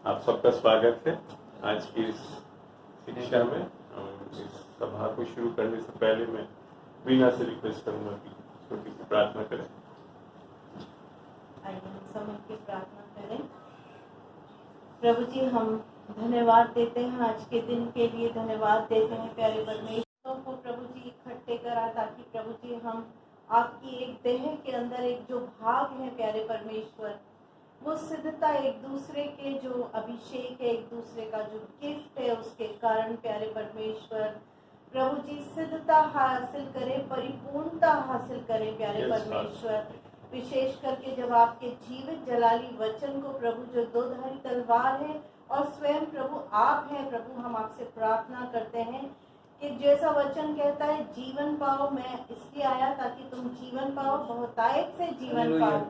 आप सबका स्वागत है आज की इस शिक्षा में। इस सभा को शुरू करने से पहले मैं वीना से रिक्वेस्ट करूंगा कि छोटी सी प्रार्थना करें। आइए हम सब मिलकर प्रार्थना करें। प्रभु जी, हम धन्यवाद देते हैं आज के दिन के लिए, धन्यवाद देते हैं प्यारे परमेश्वर को प्रभु जी इकट्ठे करा, ताकि प्रभु जी हम आपकी एक देह के अंदर एक जो भाग है प्यारे परमेश्वर, वो सिद्धता एक दूसरे के जो अभिषेक है, एक दूसरे का जो गिफ्ट है, उसके कारण प्यारे परमेश्वर प्रभु जी सिद्धता हासिल करें, परिपूर्णता हासिल करें प्यारे परमेश्वर। विशेष करके जब आपके जीवित जलाली वचन को प्रभु जो दो धारी तलवार है और स्वयं प्रभु आप हैं, प्रभु हम आपसे प्रार्थना करते हैं कि जैसा वचन कहता है जीवन पाओ, मैं इसलिए आया ताकि तुम जीवन पाओ, बहुतायत से जीवन पाओ।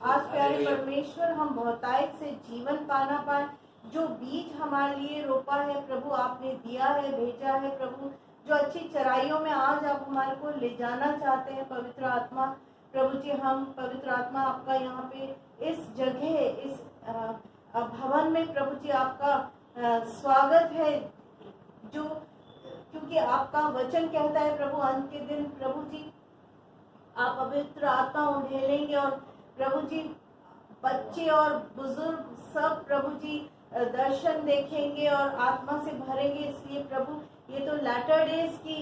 आज प्यारे परमेश्वर हम बहुतायत से जीवन पाना पाए। जो बीज हमारे लिए रोपा है प्रभु, आपने दिया है, भेजा है प्रभु, जो अच्छी चराइयों में आज आप हमारे को ले जाना चाहते हैं पवित्र आत्मा। प्रभु जी, हम पवित्र आत्मा आपका यहाँ पे इस जगह, इस भवन में प्रभु जी आपका स्वागत है, जो क्योंकि आपका वचन कहता है प्रभु अंत के दिन प्रभु जी आप पवित्र आत्मा उंडेलेंगे और प्रभु जी बच्चे और बुजुर्ग सब प्रभु जी दर्शन देखेंगे और आत्मा से भरेंगे। इसलिए प्रभु ये तो लैटर डेज की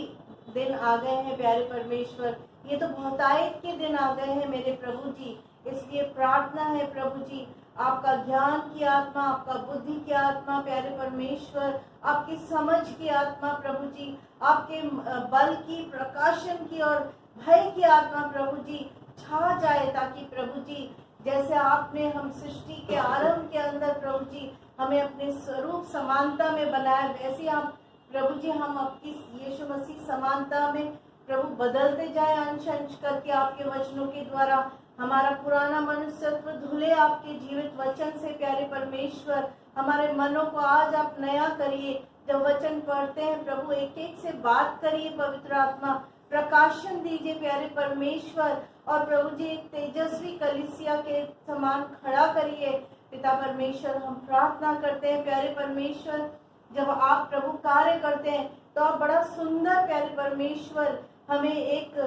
दिन आ गए हैं प्यारे परमेश्वर, ये तो बहुतायत के दिन आ गए हैं मेरे प्रभु जी। इसलिए प्रार्थना है प्रभु जी, आपका ज्ञान की आत्मा, आपका बुद्धि की आत्मा प्यारे परमेश्वर, आपकी समझ की आत्मा प्रभु जी, आपके बल की, प्रकाशन की और भय की आत्मा प्रभु जी छा जाए, ताकि प्रभु जी जैसे आपने हम सृष्टि के आरंभ के अंदर प्रभु जी हमें अपने स्वरूप समानता में बनाया, वैसे हम प्रभु जी हम आपकी यीशु मसीह समानता में प्रभु बदलते जाए, अंश अंश करके आपके वचनों के द्वारा हमारा पुराना मनुष्यत्व धुले आपके जीवित वचन से प्यारे परमेश्वर। हमारे मनों को आज आप नया करिए, जब वचन पढ़ते हैं प्रभु एक एक से बात करिए पवित्र आत्मा, प्रकाशन दीजिए प्यारे परमेश्वर, और प्रभु जी एक तेजस्वी कलीसिया के समान खड़ा करिए पिता परमेश्वर। हम प्रार्थना करते हैं प्यारे परमेश्वर, जब आप प्रभु कार्य करते हैं तो आप बड़ा सुंदर प्यारे परमेश्वर हमें एक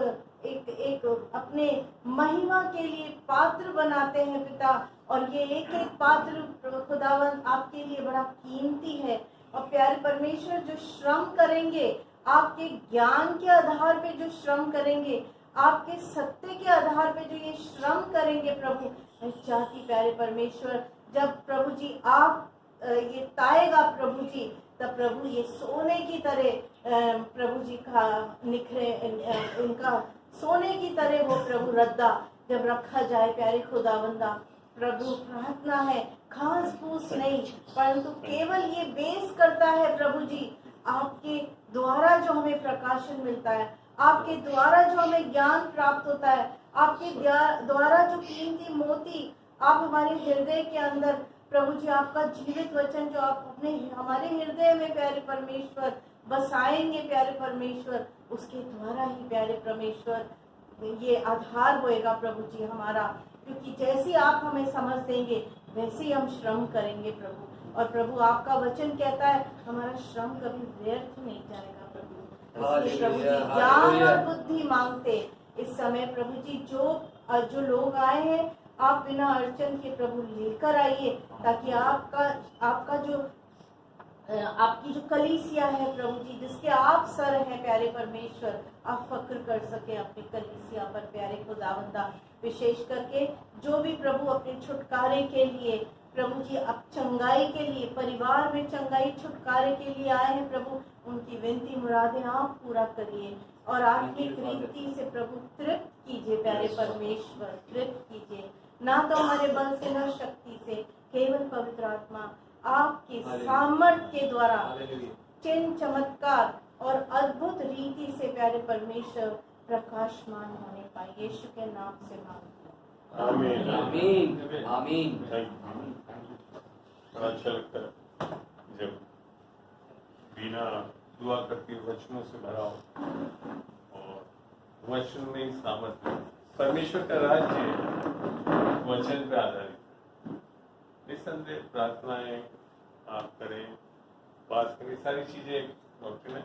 अपने महिमा के लिए पात्र बनाते हैं पिता, और ये एक एक पात्र खुदावन आपके लिए बड़ा कीमती है। और प्यारे परमेश्वर जो श्रम करेंगे आपके ज्ञान के आधार पे, जो श्रम करेंगे आपके सत्य के आधार पे, जो ये श्रम करेंगे प्रभु, मैं चाहती प्यारे परमेश्वर जब प्रभु जी आप ये ताएगा प्रभु जी, तब प्रभु ये सोने की तरह प्रभु जी का निखरे, उनका सोने की तरह वो प्रभु रद्दा जब रखा जाए प्यारे खुदावंदा। प्रभु प्रार्थना है घास फूस नहीं, परंतु केवल ये बेस करता है प्रभु जी आपके द्वारा जो हमें प्रकाशन मिलता है, आपके द्वारा जो हमें ज्ञान प्राप्त होता है, आपके द्वारा जो कीमती मोती आप हमारे हृदय के अंदर प्रभु जी आपका जीवित वचन जो आप अपने हमारे हृदय में प्यारे परमेश्वर बसाएंगे प्यारे परमेश्वर, उसके द्वारा ही प्यारे परमेश्वर ये आधार होएगा प्रभु जी हमारा, क्योंकि जैसी आप हमें समझ देंगे वैसे ही हम श्रम करेंगे प्रभु। और प्रभु आपका वचन कहता है हमारा श्रम कभी व्यर्थ नहीं जाएगा प्रभु। इसलिए प्रभु जी ज्ञान और बुद्धि मांगते इस समय प्रभु जी जो लोग आए हैं आप बिना अड़चन के प्रभु लेकर आइए, ताकि आपका जो आपकी जो कलीसिया है प्रभु जी, जिसके आप सर हैं प्यारे परमेश्वर, आप फक्र कर सके अपनी कलीसिया पर प्यारे खुदावंदा। विशेष करके जो भी प्रभु अपने छुटकारे के लिए प्रभु जी अब चंगाई के लिए, परिवार में चंगाई छुटकारे के लिए आए हैं प्रभु, उनकी विनती मुरादें आप पूरा करिए और आत्मिक रीति से प्रभु तृप्त कीजिए प्यारे परमेश्वर, तृप्त कीजिए, ना तो हमारे बल से न शक्ति से, केवल पवित्र आत्मा आपके सामर्थ्य के द्वारा चिन्ह चमत्कार और अद्भुत रीति से प्यारे परमेश्वर प्रकाशमान होने पाए, यीशु के नाम से मांगते हैं, आमीन आमीन आमीन। बड़ा अच्छा लगता है जब बिना दुआ करती वचनों से भरा हो और वचन में सामर्थ्य। परमेश्वर का राज्य वचन पे आधारित, निस्संदेह प्रार्थनाएं आप करें, पास करें, सारी चीज़ें डॉक्टर ने,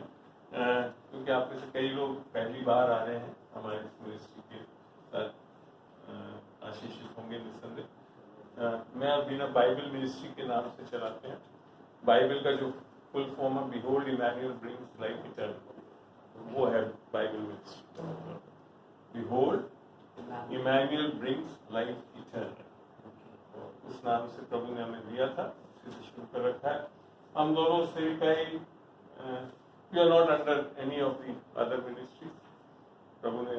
क्योंकि आप में से कई लोग पहली बार आ रहे हैं हमारे इस मिनिस्ट्री के साथ, आशीषित होंगे निस्संदेह। मैं और बीना बाइबल मिनिस्ट्री के नाम से चलाते हैं। बाइबल का जो फुल फॉर्म है behold Emmanuel brings life eternal, वो है Bible ministry. Behold Emmanuel brings life eternal, उस नाम से प्रभु ने हमें दिया था, उसी से शुरू कर रखा है। हम दोनों से कई we are not under any of the other ministry. Prabhu ने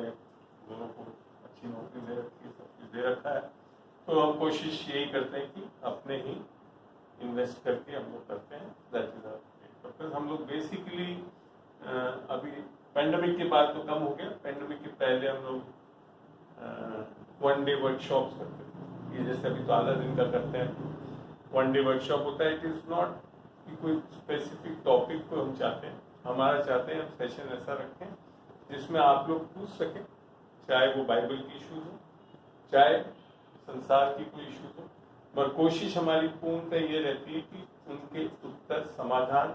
दोनों को अच्छी नौकरी दे रखी है, सब कुछ दे रखा है, तो हम कोशिश यही करते हैं कि अपने ही इन्वेस्ट करके हम लोग करते हैं। That is our purpose. हम लोग बेसिकली अभी पेंडेमिक के बाद तो कम हो गया, पेंडेमिक के पहले हम लोग 1 डे वर्कशॉप्स करते थे। ये जैसे अभी तो आधा दिन का करते हैं, 1 डे वर्कशॉप होता है। इट इज नॉट कि कोई स्पेसिफिक टॉपिक को हम चाहते हैं, हमारा चाहते हैं हम सेशन ऐसा रखें जिसमें आप लोग पूछ सकें, चाहे वो बाइबल की इश्यूज हो, चाहे संसार की कोई इश्यूज हो, मगर कोशिश हमारी पूर्णतः ये रहती है कि उनके उत्तर समाधान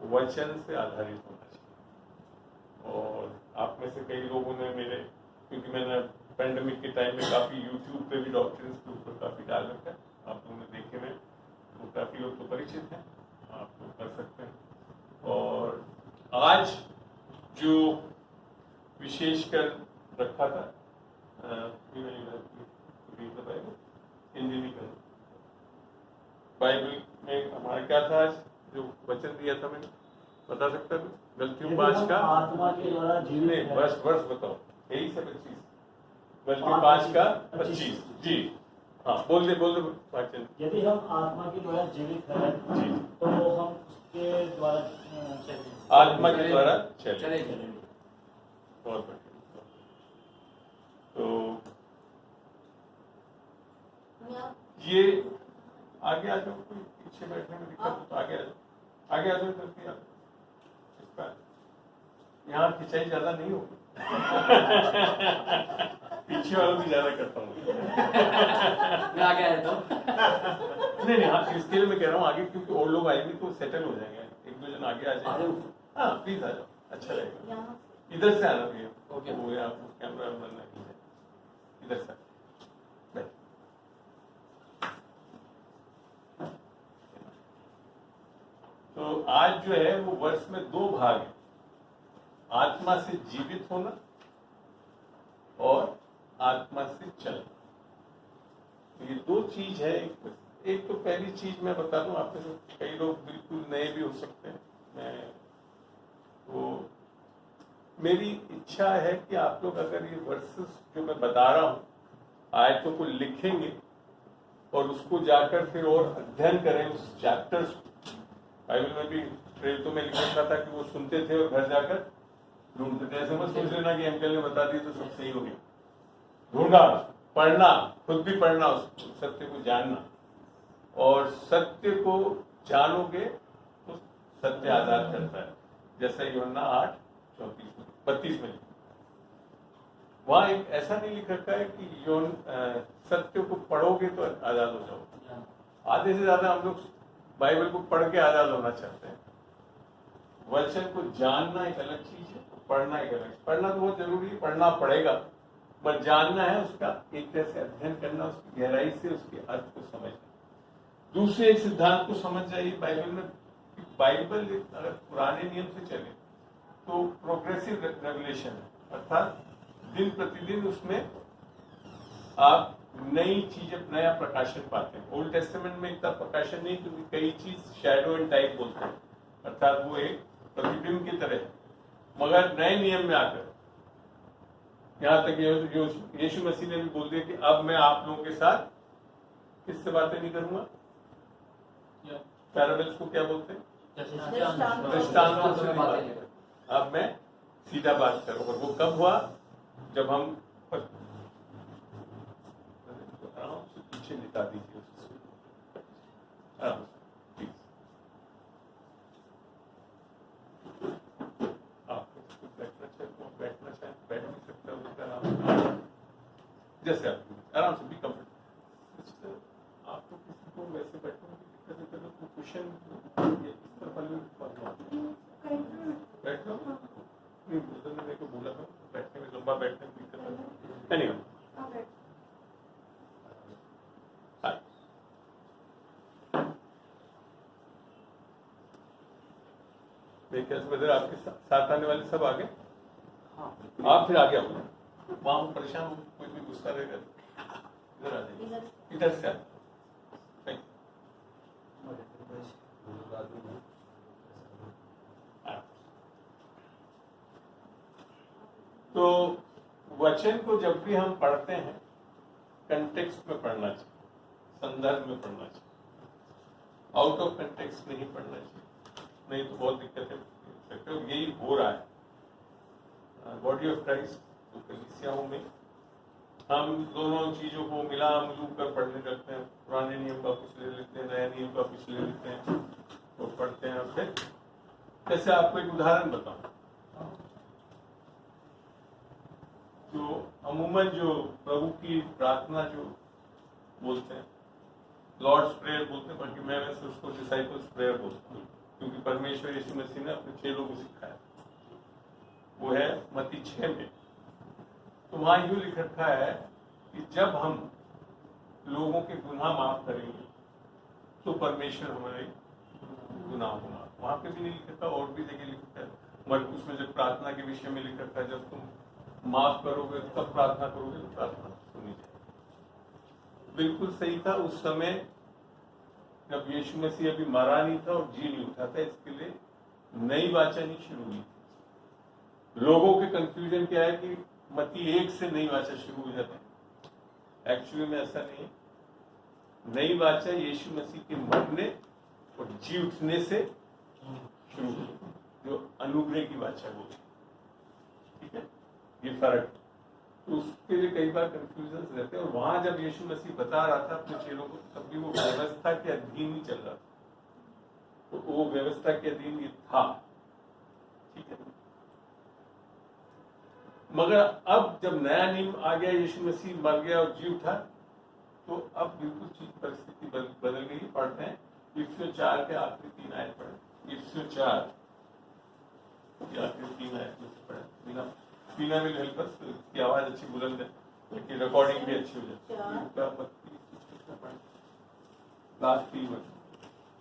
वचन से आधारित होना चाहिए। और आप में से कई लोगों ने मेरे, क्योंकि मैंने पेंडेमिक के टाइम में काफ़ी यूट्यूब पे भी डॉक्ट्रिन्स के ऊपर काफ़ी डाल रखा है, आप लोगों ने देखे में, तो काफ़ी लोग तो परिचित हैं, आप लोग कर सकते हैं। और आज जो विशेषकर रखा था हिंदी बाइबल में हमारा क्या था, आज जो वचन दिया था मैंने, बता सकता हूँ? गलतियों 5 का आत्मा के द्वारा जीवित है। वर्ष बताओ, 23 से 25, गलतियों 5 का 25 जी। हाँ बोल दे वचन। यदि हम आत्मा के द्वारा जीवित हैं जी, तो हम उसके द्वारा आत्मा के द्वारा चले। बहुत बढ़िया। तो ये आगे आ जाओ, कोई पीछे बैठने में दिक्कत हो तो आगे आ जाओ, आगे आ जाओ, जल्दी आ जाओ। यहाँ खिंचाई ज्यादा नहीं होगी। पीछे वालों की ज्यादा करता हूँ मैं आगे आया तो नहीं हाँ, इसके लिए मैं कह रहा हूँ आगे, क्योंकि और लोग आएंगे तो सेटल हो जाएंगे, 1-2 जन आगे आ जाएंगे। हाँ प्लीज आ जाओ, अच्छा रहेगा। इधर से आना भैया, ओके। वो है आपको कैमरा बनना है, इधर से बैठ। तो आज जो है वो वर्ष में 2 भाग है, आत्मा से जीवित होना और आत्मा से चलना। तो ये 2 चीज है। एक तो पहली चीज मैं बता दूं, आप में से कई लोग बिल्कुल नए भी हो सकते हैं, मैं तो मेरी इच्छा है कि आप लोग अगर ये वर्सेस जो मैं बता रहा हूँ आयतों को लिखेंगे और उसको जाकर फिर और अध्ययन करें उस चैप्टर्स। बाइबल में भी प्रेरितों में लिखा था कि वो सुनते थे और घर जाकर ढूंढते थे। ऐसे मत सोच लेना कि अंकल ने बता दिया तो सब सही हो गया। ढूंढना, पढ़ना, खुद भी पढ़ना, उस सत्य को जानना, और सत्य को जानोगे तो सत्य आजाद करता है, जैसा यूहन्ना 8:32 में। वहां एक ऐसा नहीं लिख रखा है कि सत्य को पढ़ोगे तो आजाद हो जाओगे। आधे से ज्यादा हम लोग बाइबल को पढ़ के आजाद होना चाहते हैं। वचन को जानना एक अलग चीज है, पढ़ना एक अलग। पढ़ना तो बहुत जरूरी है, पढ़ना पड़ेगा, पर जानना है उसका एक तरह से अध्ययन करना, उसकी गहराई से उसके अर्थ को समझना। दूसरे एक सिद्धांत को समझ जाइए बाइबल में। बाइबल अगर पुराने नियम से चले तो प्रोग्रेसिव रेवलेशन है, अर्थात दिन प्रतिदिन उसमें आप नई चीजें, नया प्रकाशन पाते हैं। ओल्ड टेस्टामेंट में इतना प्रकाशन नहीं, क्योंकि कई चीज शैडो एंड टाइप बोलते हैं, अर्थात वो एक प्रतिबिंब की तरह है। मगर नए नियम में आकर यहाँ तक यीशु मसीह ने भी बोल दिया कि अब मैं आप लोगों के साथ किससे बातें नहीं करूंगा। पैराबल्स को क्या बोलते हैं? दृष्टांतों से बातें नहीं करूंगा। अब मैं सीधा बात करूंगा। वो कब हुआ? जब हम आराम से पीछे लिटा दीजिए, आराम से प्लीज। आपको बैठना चाहे बैठ नहीं सकता, आराम जैसे आप आराम से भी कंफर्टेबल। आपको किसी को वैसे बैठने की दिक्कत है तो क्वेश्चन बैठ लो। नहीं, बुजुर्ग ने मेरे को बोला था बैठने में, लंबा बैठने में दिक्कत है। एनीवे, मेरे ख्याल से बदर आपके साथ आने वाले सब आ गए। आप फिर आगे आओ, वहां परेशान हो, कोई भी गुस्सा रहेगा इधर आ जाइए, इधर से आ। तो वचन को जब भी हम पढ़ते हैं कंटेक्स्ट में पढ़ना चाहिए, संदर्भ में पढ़ना चाहिए, आउट ऑफ कंटेक्स्ट नहीं पढ़ना चाहिए, नहीं तो बहुत दिक्कत है। यही हो रहा है बॉडी ऑफ क्राइस्ट तो कलीसियाओं में हम दोनों चीजों को मिला मिलू कर पढ़ने लगते हैं। पुराने नियम का कुछ ले लेते हैं, नया नियम का कुछ ले लेते हैं, तो पढ़ते हैं। फिर जैसे आपको एक उदाहरण बताऊं, तो अमूमन जो प्रभु की प्रार्थना जो बोलते हैं लॉर्ड्स प्रेयर बोलते हैं, बल्कि मैं वैसे उसको डिसाइपल्स प्रेयर बोलता हूँ, क्योंकि परमेश्वर यीशु मसीह ने अपने चेलों को सिखाया। वो है मत्ती 6 में। तो वहां यूं लिख रखा है कि जब हम लोगों के गुनाह माफ करेंगे तो परमेश्वर हमारे गुनाह को माफ। वहां पे भी नहीं लिख रखा, और भी जगह लिख रखा है। मरकुस में जब प्रार्थना के विषय में लिख रखा है, जब तुम माफ करोगे तब प्रार्थना करोगे तो प्रार्थना सुनी जाएगी। बिल्कुल सही था। उस समय जब यीशु मसीह अभी मरा नहीं था और जी नहीं उठा था, इसके लिए नई वाचा नहीं शुरू हुई। लोगों के कंफ्यूजन क्या है कि मत्ती 1 से नई वाचा शुरू हो जाता है। एक्चुअली में ऐसा नहीं है। नई वाचा यीशु मसीह के मरने और जी उठने से शुरू हुई, जो अनुग्रह की वाचा होती। ठीक है, ये फर्क। तो उसके लिए कई बार कंफ्यूजन रहते हैं। और वहां जब यीशु मसीह बता रहा था अपने चेलों को, तब भी वो व्यवस्था के अधीन ही चल रहा था। तो वो व्यवस्था के अधीन ये था। ठीक है, मगर अब जब नया नियम आ गया, यीशु मसीह मर गया और जी उठा, तो अब बिल्कुल चीज परिस्थिति बदल गई। पढ़ते हैं इफ्सियों 4 के आखिरी 3 आयत पढ़े। इफ्सियों 4 के आखिरी 3 आयत में पढ़े। बिना विल हेल्प अस, की आवाज अच्छी बुलंद है, लेकिन रिकॉर्डिंग भी अच्छी हो जाती है। लास्ट 3 वर्ष।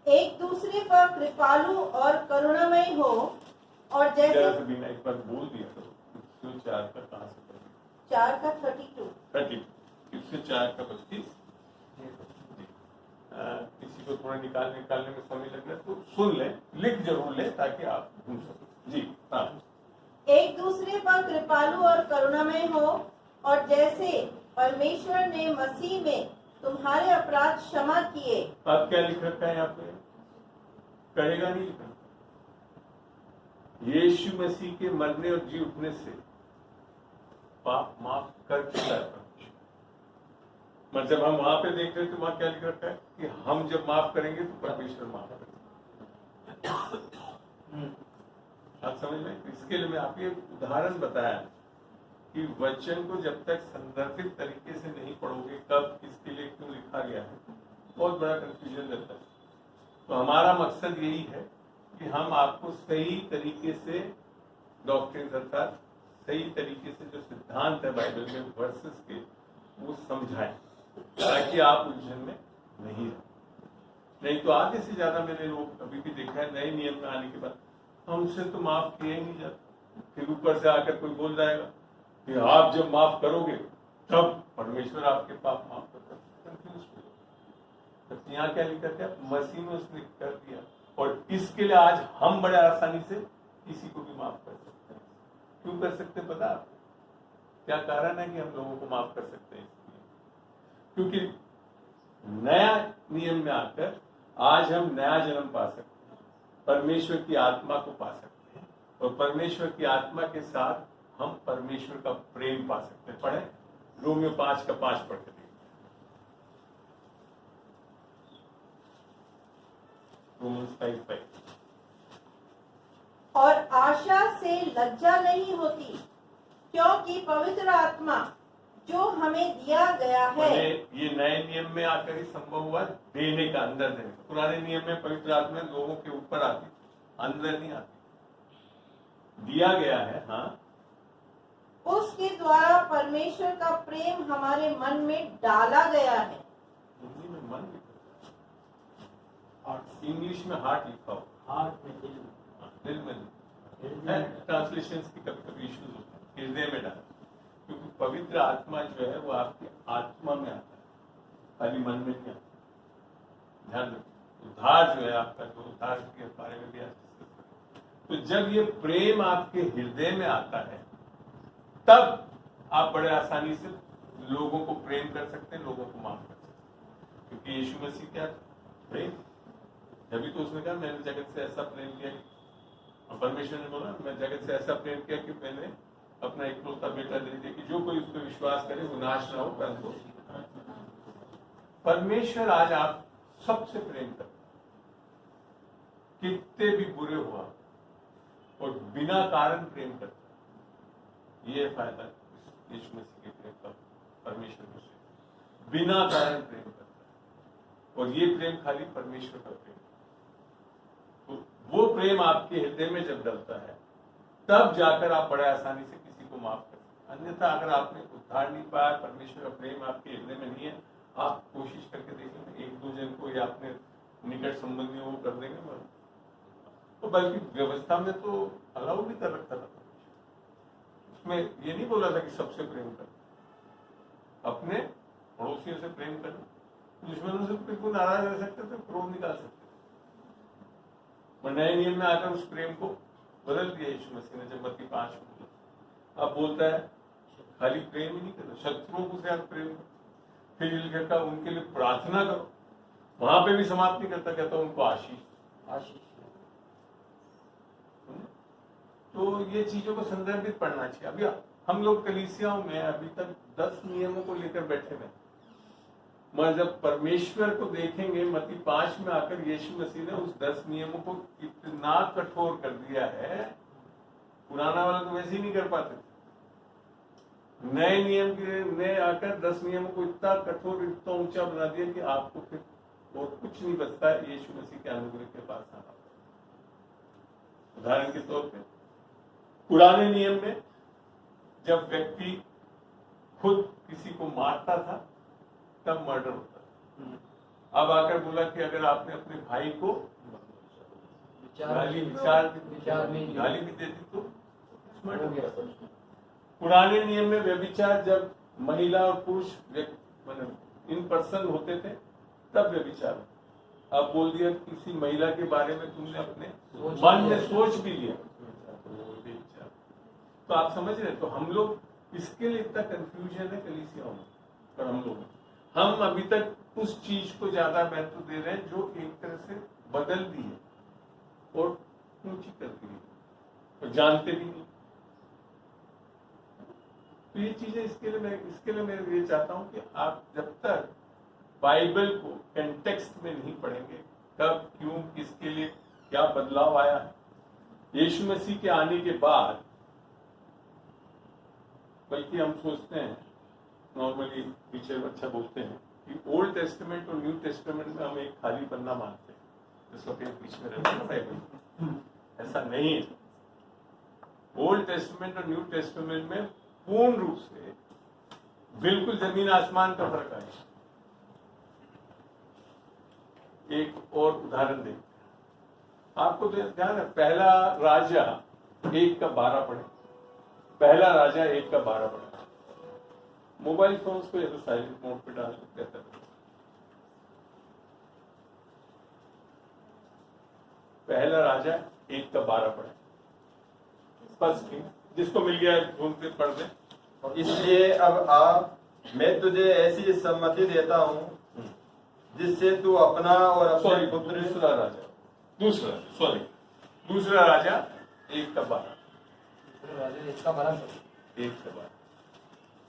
एक दूसरे पर कृपालु और करुणामय हो, और जैसे बिना एक बार बोल दिया तो 4 का कहां से पढ़े? 4 का 32 इससे 4 का 32। किसी को थोड़ा निकालने में समय लग रहा है तो सुन ले, लिख जरूर ले ताकि आप ढूंढ सको। जी हाँ। एक दूसरे पर कृपालु और करुणामय हो, और जैसे परमेश्वर ने मसीह में तुम्हारे अपराध क्षमा किए। आप क्या लिख रखा है यहाँ पे? करेगा नहीं लिखा। यीशु मसीह के मरने और जी उठने से पाप माफ कर चुका है। मतलब जब हम वहां पे देख रहे थे, वहां क्या लिख रखा है कि हम जब माफ करेंगे तो परमेश्वर माफ करेगा। आप समझ में? इसके लिए मैं आपको एक उदाहरण बताया कि वचन को जब तक संदर्भित तरीके से नहीं पढ़ोगे, कब किसके लिए क्यों लिखा गया है, बहुत बड़ा कंफ्यूजन रहता है। तो हमारा मकसद यही है कि हम आपको सही तरीके से डॉक्ट्रिन अर्थात सही तरीके से जो सिद्धांत है बाइबल में वर्सेस के, वो समझाएं ताकि आप उलझन में नहीं रहे। नहीं तो आधे से ज्यादा मैंने लोग अभी भी देखा है, नए नियम में आने के बाद हमसे तो माफ किया ही नहीं जाता। फिर ऊपर से आकर कोई बोल जाएगा कि आप जब माफ करोगे तब परमेश्वर आपके पाप माफ करता है। यहाँ क्या लिखा है? मसीह में उसने कर दिया, और इसके लिए आज हम बड़े आसानी से किसी को भी माफ कर सकते हैं। क्यों कर सकते हैं पता आपको? क्या कारण है कि हम लोगों को माफ कर सकते हैं? क्योंकि नया नियम में आकर आज हम नया जन्म पा सकते हैं, परमेश्वर की आत्मा को पा सकते हैं, और परमेश्वर की आत्मा के साथ हम परमेश्वर का प्रेम पा सकते हैं। पढ़े रोमियो 5 का 5 पढ़ के देखिए। रोमन्स 5:5। और आशा से लज्जा नहीं होती, क्योंकि पवित्र आत्मा जो हमें दिया गया है। ये नए नियम में आकर ही संभव हुआ, देने का, अंदर देने का। पुराने नियम में पवित्र आत्मा लोगों के ऊपर आती, अंदर नहीं आती। दिया गया है, हाँ, उसके द्वारा परमेश्वर का प्रेम हमारे मन में डाला गया है। हिंदी में मन लिखा है, इंग्लिश में हार्ट लिखा हो, हार्ट में दिल दिल में है। ट्रांसलेशन की कभी कभी इश्यूज होते हैं, हृदय में डाल, क्योंकि पवित्र आत्मा जो है वो आपकी आत्मा में आता है, खाली मन में नहीं आता। ध्यान रखो, उद्धार जो है आपका, जो उद्धार के बारे में भी आज डिस्कस करें। तो जब ये प्रेम आपके हृदय में आता है, तब आप बड़े आसानी से लोगों को प्रेम कर सकते हैं, लोगों को माफ कर सकते हैं, क्योंकि यीशु मसीह क्या प्रेम, तभी तो उसने कहा मैंने जगत से ऐसा प्रेम किया। परमेश्वर ने बोला मैं जगत से ऐसा प्रेम किया कि मैंने अपना इकलौता बेटा दे दिया कि जो कोई उस पर विश्वास करे वो नाश ना हो परंतु। परमेश्वर आज आप सबसे प्रेम करता, कितने भी बुरे हुआ और बिना कारण प्रेम करता। ये फायदा यीशु मसीह के प्रेम का, परमेश्वर से बिना कारण प्रेम करता है, और ये प्रेम खाली परमेश्वर का प्रेम। तो वो प्रेम आपके हृदय में जब डलता है, तब जाकर आप बड़े आसानी से किसी को माफ कर सकते। अन्यथा अगर आपने उद्धार नहीं पाया, परमेश्वर का प्रेम आपके हृदय में नहीं है, आप कोशिश करके देखेंगे एक दो जन को या अपने निकट संबंधियों को कर देंगे, तो बल्कि व्यवस्था में तो अलाउ भी कर रखा था। उसमें ये नहीं बोला था कि सबसे प्रेम कर, अपने पड़ोसियों से प्रेम करना, दुश्मनों से बिल्कुल नाराज रह सकते थे, क्रोध निकाल सकते थे। नए नियम में आकर उस प्रेम को बदल दिया यीशु मसीह ने, जब मत्ती 5 में बोला। अब बोलता है खाली प्रेम ही नहीं करना, शत्रुओं को से आप प्रेम करो, फिर लिखा उनके लिए प्रार्थना करो। वहां पे भी समाप्त नहीं करता, कहता उनको आशीष। तो ये चीजों को संदर्भित पढ़ना चाहिए। अभी हम लोग कलीसियाओं में अभी तक 10 नियमों को लेकर बैठे हुए, मगर जब परमेश्वर को देखेंगे मत्ती 5 में आकर यीशु मसीह ने उस 10 नियमों को इतना कठोर कर दिया है, पुराना वाला तो वैसे ही नहीं कर पाते थे। नए नियम के में आकर 10 नियमों को इतना कठोर, इतना ऊंचा बना दिया कि आपको फिर और कुछ नहीं बचता है यीशु मसीह के अनुग्रह के पास आना। उदाहरण के तौर पे पुराने नियम में जब व्यक्ति खुद किसी को मारता था तब मर्डर होता था। अब आकर बोला कि अगर आपने अपने भाई को गाली भी दे दी तो मर्डर हो गया। पुराने नियम में व्यभिचार जब महिला और पुरुष इन पर्सन होते थे तब व्यभिचार। अब बोल दिया किसी महिला के बारे में तुमने अपने मन में सोच भी लिया तो आप समझ रहे। तो हम लोग इसके लिए इतना कंफ्यूजन है कलीसियाओं में, पर हम अभी तक उस चीज को ज्यादा महत्व दे रहे हैं जो एक तरह से बदल दी है और ऊंची कर दी है और जानते भी नहीं। तो ये चीजें इसके लिए मैं ये चाहता हूं कि आप जब तक बाइबल को कंटेक्स्ट में नहीं पढ़ेंगे, कब क्यों किसके लिए क्या बदलाव आया है यीशु मसीह के आने के बाद, बल्कि हम सोचते हैं नॉर्मली टीचर अच्छा बोलते हैं कि ओल्ड टेस्टामेंट और न्यू टेस्टामेंट में हम एक खाली पन्ना मानते हैं जिसका बीच में रहता है बाइबल। ऐसा नहीं है। ओल्ड टेस्टामेंट और न्यू टेस्टामेंट में पूर्ण रूप से बिल्कुल जमीन आसमान का फर्क है। एक और उदाहरण देखते हैं। आपको तो ध्यान है, पहला राजा 1:12 पढ़े। पहला राजा 1:12 पढ़े। मोबाइल फोन्स को ऐसे साइलेंट मोड पे डाल देता है। पहला राजा 1:12 पढ़े। फर्स्ट किंग, जिसको मिल गया ढूंढते पढ़ दे। इसलिए अब आप, मैं तुझे ऐसी सम्मति देता हूँ जिससे तू अपना और अपने पुत्र। दूसरा राजा 1:12।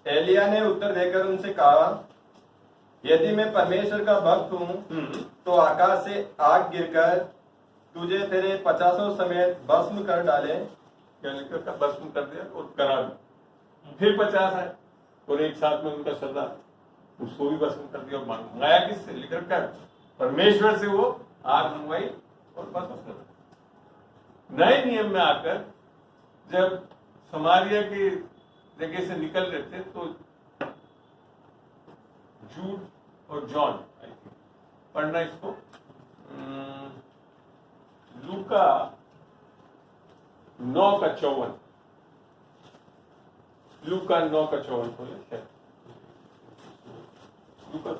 एलिया ने उत्तर देकर उनसे कहा, यदि मैं परमेश्वर का भक्त हूँ तो आकाश से आग गिरकर तुझे तेरे 50 समेत भस्म कर डाले। क्या लिखा था? भस्म कर दिया और करा भी। फिर 50 है और एक साथ में उनका सरदार उसको भी भस्म कर दिया और मंगाया किससे? लिख रखा है परमेश्वर से वो आग मंगवाई और बस उसने नए नियम में आकर जब समारिया की जगह से निकल रहे थे तो जूड और जॉन आई थिंक पढ़ना इसको लूका 9:54 लूका 9:54 खोले शायद लूका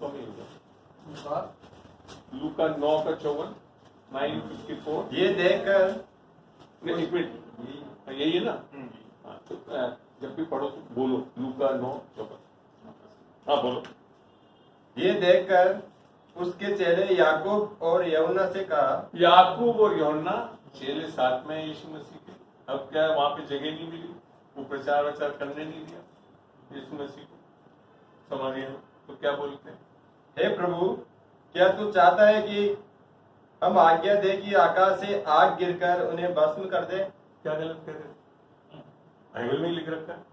में होगा लूका 9:54 9:54 ये देखकर नहीं एक मिनट यही है ना हाँ तो जब भी पढ़ो तो बोलो लूका 9:54 हाँ बोलो ये देखकर उसके चेले याकूब और यूहन्ना से कहा याकूब और यूहन्ना चेले साथ में हैं यीशु मसीह के अब क्या वहां पे जगह नहीं मिली वो प्रचार वचार करने नहीं दिया यीशु मसीह को समारिया में तो क्या बोलते हैं हे प्रभु क्या तू चाहता है कि हम आज्ञा दे कि आकाश से आग गिरकर उन्हें भस्म कर दे? क्या गलत कह रहे बाइबल में ही लिख रखा है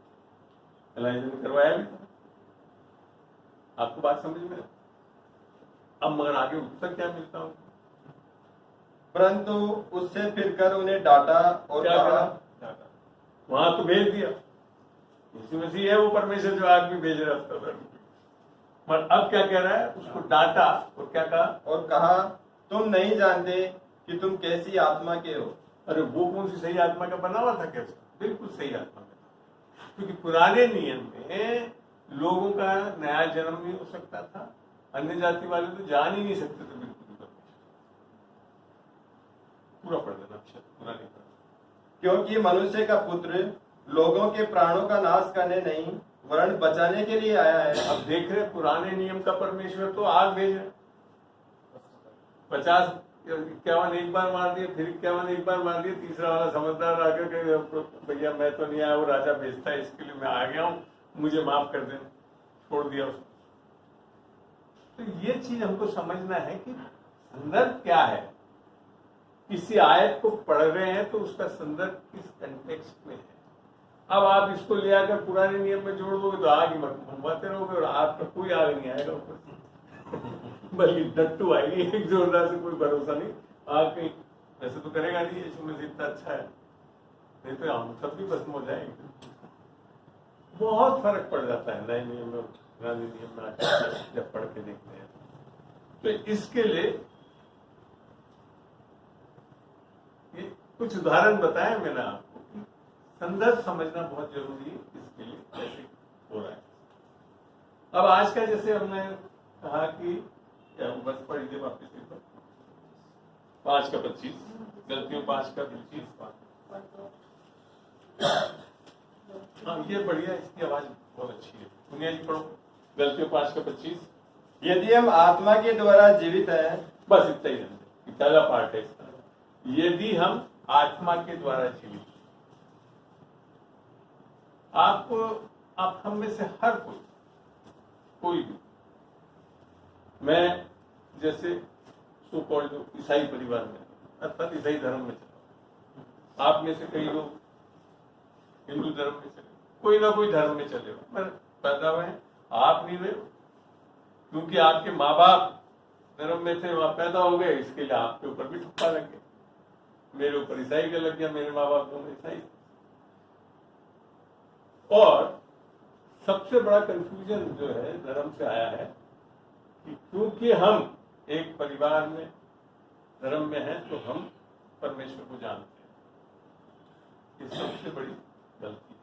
एलाइजा ने करवाया भी था आपको बात समझ में अब मगर आगे उत्तर क्या मिलता हूं परंतु उससे फिरकर उन्हें डांटा और क्या कहा करा वहां तो भेज दिया यीशु मसीह है वो परमेश्वर जो आग भी भेज रहा था पर अब क्या कह रहा है उसको डांटा और क्या कहा और कहा तुम नहीं जानते कि तुम कैसी आत्मा के हो। अरे वो कौन सी सही आत्मा का बना हुआ था कैसे बिल्कुल सही आत्मा का था क्योंकि पुराने नियम में लोगों का नया जन्म नहीं हो सकता था अन्य जाति वाले तो जान ही नहीं सकते थे बिल्कुल पूरा पढ़ देना अक्षर पूरा नहीं पढ़ना क्योंकि मनुष्य का पुत्र लोगों के प्राणों का नाश करने नहीं वरन बचाने के लिए आया है। अब देख रहे पुराने नियम का परमेश्वर तो आग भेज रहे 51 एक बार मार दिए फिर 51 एक बार मार दिए तीसरा वाला समझदार आकर के भैया मैं तो नहीं आया वो राजा भेजता है इसके लिए मैं आ गया हूँ मुझे माफ कर देना छोड़ दिया उसको तो ये चीज हमको समझना है कि संदर्भ क्या है किसी आयत को पढ़ रहे हैं तो उसका संदर्भ किस कंटेक्स्ट में है अब आप इसको ले आकर पुराने नियम में जोड़ दोगे तो आग ही मंगवाते रहोगे और आपका कोई आग नहीं आएगा ऊपर बल्कि डट्टू आएगी एक जोरदार से कोई भरोसा नहीं आग कहीं वैसे तो करेगा नहीं यीशु मसीह इतना अच्छा है नहीं तो हम सब भी भस्म हो जाएंगे बहुत फर्क पड़ जाता है नए नियम में पुराने नियम में आकर जब पढ़ के देखते हैं तो इसके लिए ये कुछ उदाहरण बताए मैंने आपको कि संदर्भ समझना बहुत जरूरी है इसके लिए कैसे हो रहा है अब आज का जैसे हमने कहा कि क्या बस पढ़िए वापिस 5:25 गलतियों 5:25 हाँ ये बढ़िया इसकी आवाज बहुत अच्छी है सुनिए जी पढ़ो गलतियों 5:25 यदि हम आत्मा के द्वारा जीवित हैं बस इतना ही जानते पहला पार्ट है इसका यदि हम आत्मा के द्वारा जीवित आप हम में से हर कोई भी मैं जैसे सो कॉल्ड जो ईसाई परिवार में अर्थात ईसाई धर्म में चला आप में से कई लोग हिंदू धर्म में चले कोई ना कोई धर्म में चले पर पैदा हुए हैं आप नहीं रहे क्योंकि आपके माँ बाप धर्म में थे वहां पैदा हो गए इसके लिए आपके ऊपर भी ठुप्पा लग गया मेरे ऊपर ईसाई का लग गया मेरे माँ बाप दोनों ईसाई और सबसे बड़ा कंफ्यूजन जो है धर्म से आया है कि क्योंकि हम एक परिवार में धर्म में हैं तो हम परमेश्वर को जानते हैं ये सबसे बड़ी गलती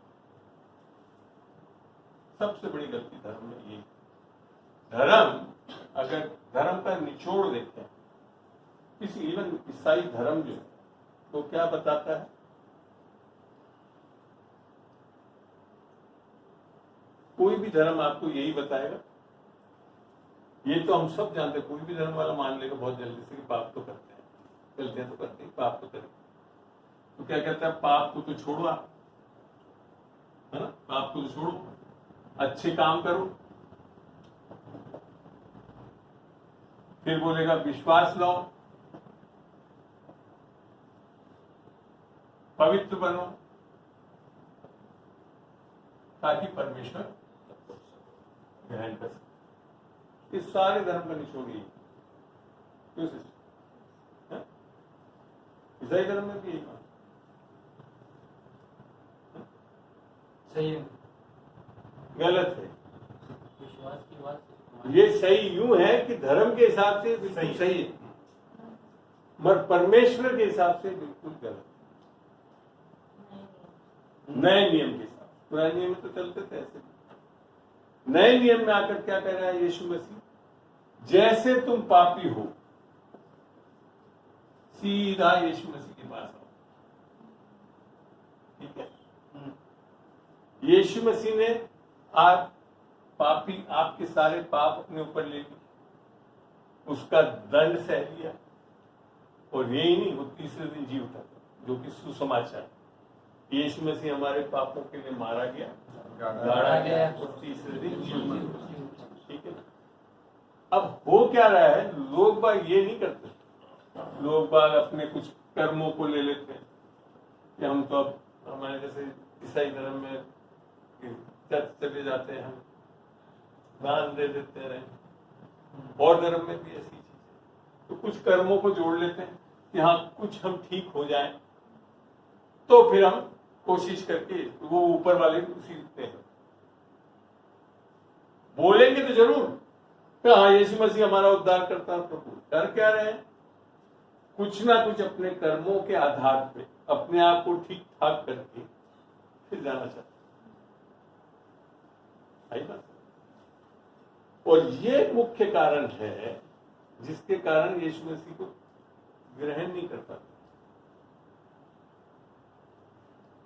सबसे बड़ी गलती धर्म में ये धर्म अगर धर्म का निचोड़ देखें किसी इवन ईसाई धर्म जो है तो क्या बताता है कोई भी धर्म आपको यही बताएगा ये तो हम सब जानते हैं कोई भी धर्म वाला मान लेगा बहुत जल्दी से कि पाप तो करते हैं गलतियां तो करते हैं पाप तो करें तो क्या कहता है पाप को तो छोड़ो आप है ना पाप को तो छोड़ो अच्छे काम करो फिर बोलेगा विश्वास लाओ पवित्र बनो ताकि परमेश्वर ग्रहण कर सके इस सारे धर्म का निचोड़ यही ईसाई धर्म में भी यही मानते सही है। गलत है। विश्वास की बात ये सही यूं है कि धर्म के हिसाब से बिल्कुल सही है, मगर परमेश्वर के हिसाब से बिल्कुल गलत। नए नियम के हिसाब से, पुराने नियम में तो चलते थे ऐसे। नए नियम में आकर क्या कह रहा है यीशु मसीह, जैसे तुम पापी हो सीधा यीशु मसीह के पास आओ। ठीक है, यीशु मसीह ने आज पापी आपके सारे पाप अपने ऊपर ले लिए, उसका दंड सह लिया, और यही नहीं, वो तीसरे दिन जी उठा, जो कि सुसमाचार। यीशु मसीह हमारे पापों के लिए मारा गया, गाड़ा गया, और तीसरे दिन जी उठा। ठीक है, अब हो क्या रहा है, लोग बाग ये नहीं करते, लोग बाग अपने कुछ कर्मों को ले लेते हैं कि हम तो अब हमारे जैसे ईसाई धर्म में चर्च चले जाते हैं, हम दान दे देते हैं, और धर्म में भी ऐसी चीज है, तो कुछ कर्मों को जोड़ लेते हैं कि हाँ कुछ हम ठीक हो जाएं, तो फिर हम कोशिश करके वो ऊपर वाले को सीखते हैं। बोलेंगे तो जरूर कि हाँ यीशु मसीह हमारा उद्धार करता है प्रभु, कर क्या रहे हैं, कुछ ना कुछ अपने कर्मों के आधार पे अपने आप को ठीक ठाक करके फिर जाना चाहते हैं। और ये मुख्य कारण है जिसके कारण यीशु मसीह को ग्रहण नहीं कर पाते।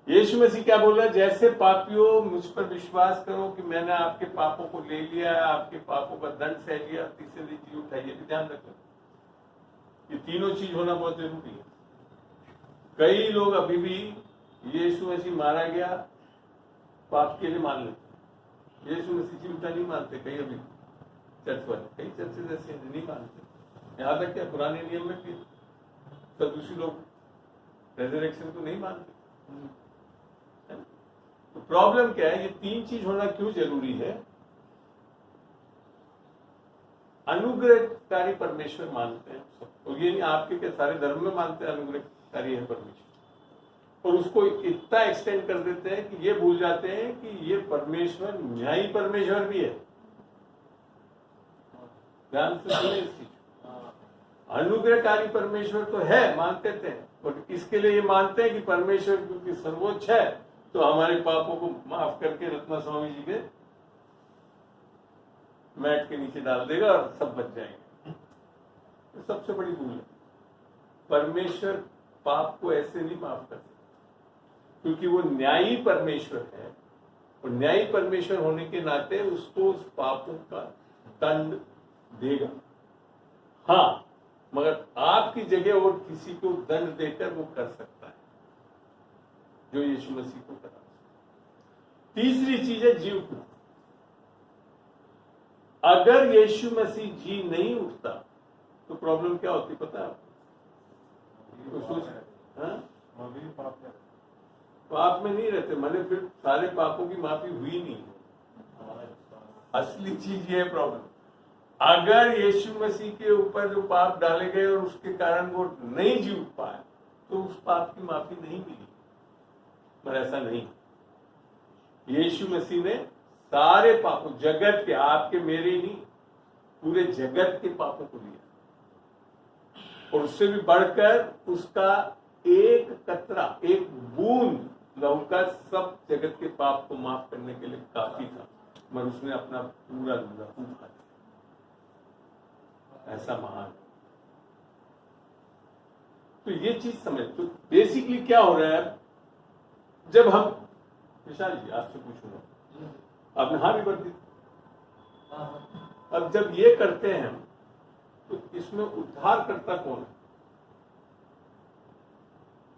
यीशु मसीह क्या बोल रहा है, जैसे पापियों मुझ पर विश्वास करो कि मैंने आपके पापों को ले लिया है, आपके पापों का दंड सह लिया, तीसरे दिन जी उठा। ये भी ध्यान रखना, ये तीनों चीज होना बहुत जरूरी है। कई लोग अभी भी यीशु मसीह मारा गया पाप के लिए मान लेते, यीशु मसीह जी उठा नहीं मानते। कई अभी चर्च वाले, कई चर्चेज ऐसे नहीं मानते। यहाँ तक क्या पुराने नियम में भी सदूसी लोग रेजरेक्शन को नहीं मानते। तो प्रॉब्लम क्या है, ये तीन चीज होना क्यों जरूरी है। अनुग्रहकारी परमेश्वर मानते हैं सब, और ये नहीं आपके के सारे धर्म में मानते हैं अनुग्रहकारी है परमेश्वर, और उसको इतना एक्सटेंड कर देते हैं कि ये भूल जाते हैं कि ये परमेश्वर न्यायी परमेश्वर भी है। ध्यान से सुने इस चीज, अनुग्रहकारी परमेश्वर तो है, मानते थे, और इसके लिए ये मानते हैं कि परमेश्वर क्योंकि सर्वोच्च है तो हमारे पापों को माफ करके रत्ना स्वामी जी के मैट के नीचे डाल देगा और सब बच जाएंगे। तो सबसे बड़ी भूल है, परमेश्वर पाप को ऐसे नहीं माफ कर सकता, क्योंकि वो न्यायी परमेश्वर है, और न्यायी परमेश्वर होने के नाते उसको उस पापों का दंड देगा। हाँ, मगर आपकी जगह और किसी को दंड देकर वो कर सकता है जो यीशु मसीह को करा। तीसरी चीज है जी उठना। अगर यीशु मसीह जी नहीं उठता तो प्रॉब्लम क्या होती पता है आपको? तो सोच पाप में नहीं रहते, मैंने फिर सारे पापों की माफी हुई नहीं। असली चीज ये है प्रॉब्लम, अगर यीशु मसीह के ऊपर जो पाप डाले गए और उसके कारण वो नहीं जी उठ पाए तो उस पाप की माफी नहीं मिली। पर ऐसा नहीं, यीशु मसीह ने सारे पापों, जगत के, आपके मेरे ही नहीं, पूरे जगत के पापों को लिया, और उससे भी बढ़कर उसका एक कतरा, एक बूंद लहू का सब जगत के पाप को माफ करने के लिए काफी था, मगर उसने अपना पूरा लहू खा दिया। ऐसा महान। तो ये चीज समझ, तो बेसिकली क्या हो रहा है, जब हम, विशाल जी आपसे पूछूंगा, आपने हाँ भी कर दी, अब जब ये करते हैं हम, तो इसमें उद्धार करता कौन है?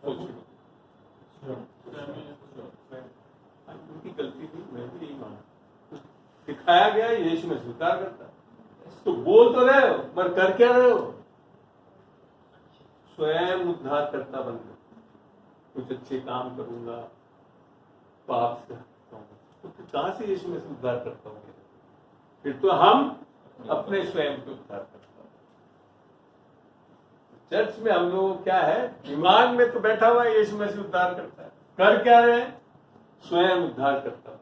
सोचिए, उनकी गलती थी, मैं भी यही माना, दिखाया गया यीशु में स्वीकार करता। तो बोल तो रहे हो, पर कर क्या रहे हो? स्वयं उद्धार करता बन गए, कुछ अच्छे काम करूंगा, पाप से हटता हूं, तो फिर कहां से यीशु में उद्धार करता हूँ? फिर तो हम अपने स्वयं को उद्धार करता हूं। चर्च में हम लोग क्या है, दिमाग में तो बैठा हुआ है यीशु मसीह उद्धार करता है, कर क्या रहे हैं, स्वयं उद्धार करता है।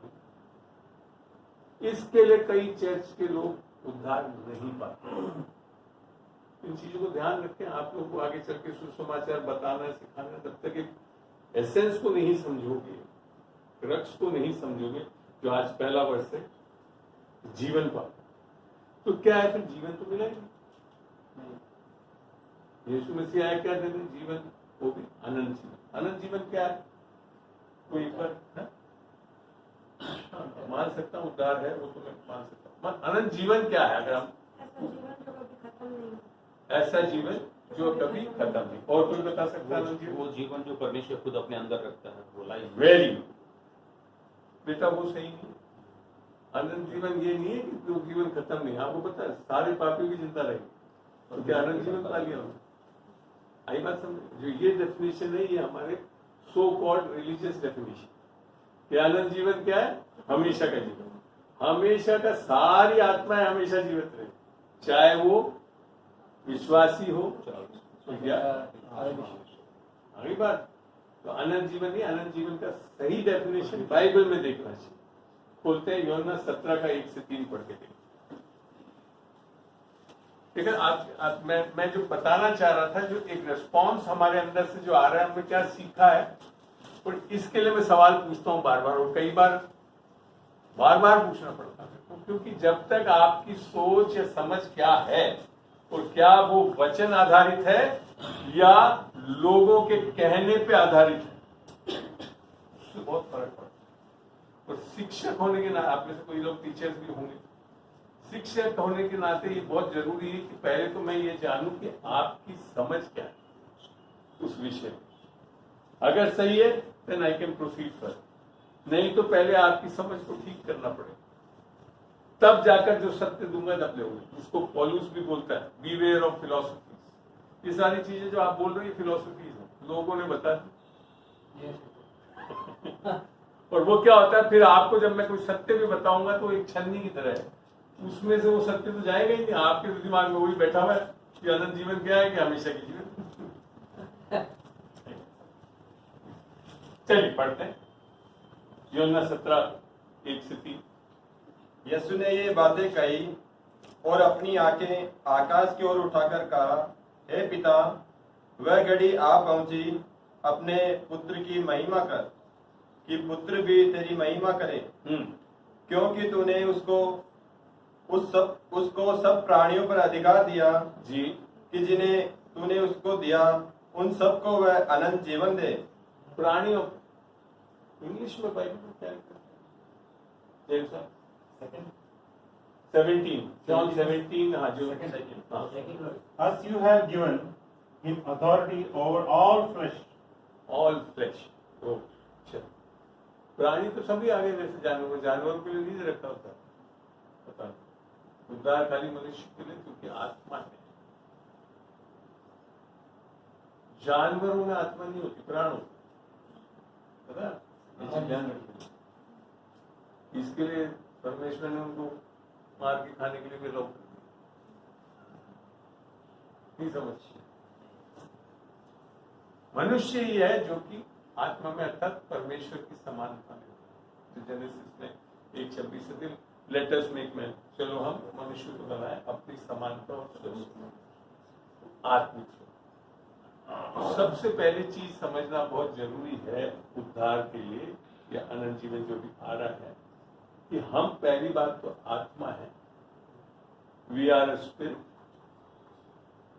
इसके लिए कई चर्च के लोग उद्धार नहीं पाते। इन चीजों को ध्यान रखें। आप लोगों को आगे चल के सुसमाचार बताना सिखाना, जब तक एक एसेंस को नहीं समझोगे, क्रक्स को नहीं समझोगे, जो आज पहला वर्ष है जीवन पा, तो क्या है, फिर जीवन तो मिला ही नहीं। यीशु मसीह आया क्या देने, जीवन, वो भी अनंत जीवन। अनंत जीवन क्या है, कोई एक बार मान सकता हूँ उद्धार है, वो तो मैं मान सकता हूँ। अनंत जीवन क्या है, अगर हम ऐसा जीवन जो कभी खत्म नहीं, और कोई बता सकता है? वो जीवन जो परमेश्वर खुद अपने अंदर रखता है, वो लाइफ। वेरी गुड बेटा, वो सही नहीं। अनंत जीवन ये नहीं है कि वो जीवन खत्म नहीं। आपको पता है सारे पापियों की चिंता रहेगी, तो क्या अनंत जीवन पा लिया? आई बात समझ? जो ये डेफिनेशन है, ये हमारे सो कॉल्ड रिलीजियस डेफिनेशन। क्या अनंत जीवन क्या है? हमेशा का जीवन, हमेशा का, सारी आत्माएं हमेशा जीवित रहे, चाहे वो विश्वासी हो या अगली बात। तो अनंत जीवन नहीं, अनंत जीवन का सही डेफिनेशन बाइबल में देखना चाहिए। खोलते हैं यूहन्ना 17 का 1 से 3 पढ़ के देखते। ठीक है, आप मैं जो बताना चाह रहा था, जो एक रिस्पॉन्स हमारे अंदर से जो आ रहा है, हमने क्या सीखा है, और इसके लिए मैं सवाल पूछता हूं बार बार, और कई बार पूछना पड़ता है, क्योंकि जब तक आपकी सोच या समझ क्या है, और क्या वो वचन आधारित है या लोगों के कहने पे आधारित है, उससे बहुत फर्क पड़ता है। और शिक्षक होने के नाते, आप में से कोई लोग टीचर्स भी होंगे, शिक्षक होने के नाते ये बहुत जरूरी है कि पहले तो मैं ये जानूं कि आपकी समझ क्या है उस विषय में। अगर सही है then I can proceed further, नहीं तो पहले आपकी समझ को ठीक करना पड़ेगा, तब जाकर जो सत्य दूंगा तब लोगे। इसको पॉलुस भी बोलता है, बीवेयर ऑफ फिलोसफीज। ये सारी चीजें जो आप बोल रहे हो, ये फिलोसफीज है, लोगों ने बता दी। और वो क्या होता है, फिर आपको जब मैं कोई सत्य भी बताऊंगा तो एक छन्नी की तरह है, उसमें से वो सत्य तो जाएगा ही नहीं। आपके तो दिमाग में वही बैठा हुआ है कि अनंत जीवन क्या है, कि हमेशा की जीवन। चलिए पढ़ते हैं यूहन्ना 17 1 से 3। यीशु ने ये बातें कही और अपनी आंखें आकाश की ओर उठाकर कहा, हे पिता, वह घड़ी आ पहुंची, अपने पुत्र की महिमा कर, कि पुत्र भी तेरी महिमा करे, क्योंकि तूने उसको सब प्राणियों पर अधिकार दिया जी, कि जिन्हें तूने उसको दिया उन सबको वह अनंत जीवन दे। प्राणियों, इंग्लिश में बाइबल में क्या लिखा है? 17 John 17, हाँ जो As you have given him authority over all flesh. All flash. प्राणी तो सभी आगे, जैसे जानवरों के लिए नहीं रखा होता, पता नहीं। उद्धार खाली मनुष्य के लिए, क्योंकि आत्मा है। जानवरों में आत्मा नहीं होती, प्राण होती, पता? ध्यान रखिए। इसके लिए परमेश्वर ने उनको मार के खाने के लिए भी रोक नहीं समझ। मनुष्य ही है जो कि आत्मा में, अर्थात परमेश्वर की समानता में, जो जेनेसिस में 1:26 से लेट अस मेक मैन, चलो हम मनुष्य को बनाए अपनी समानता और आत्मिक। सबसे पहली चीज समझना बहुत जरूरी है उद्धार के लिए, या अनंत जीवन जो भी आ रहा है, कि हम, पहली बात तो आत्मा है, we are a spirit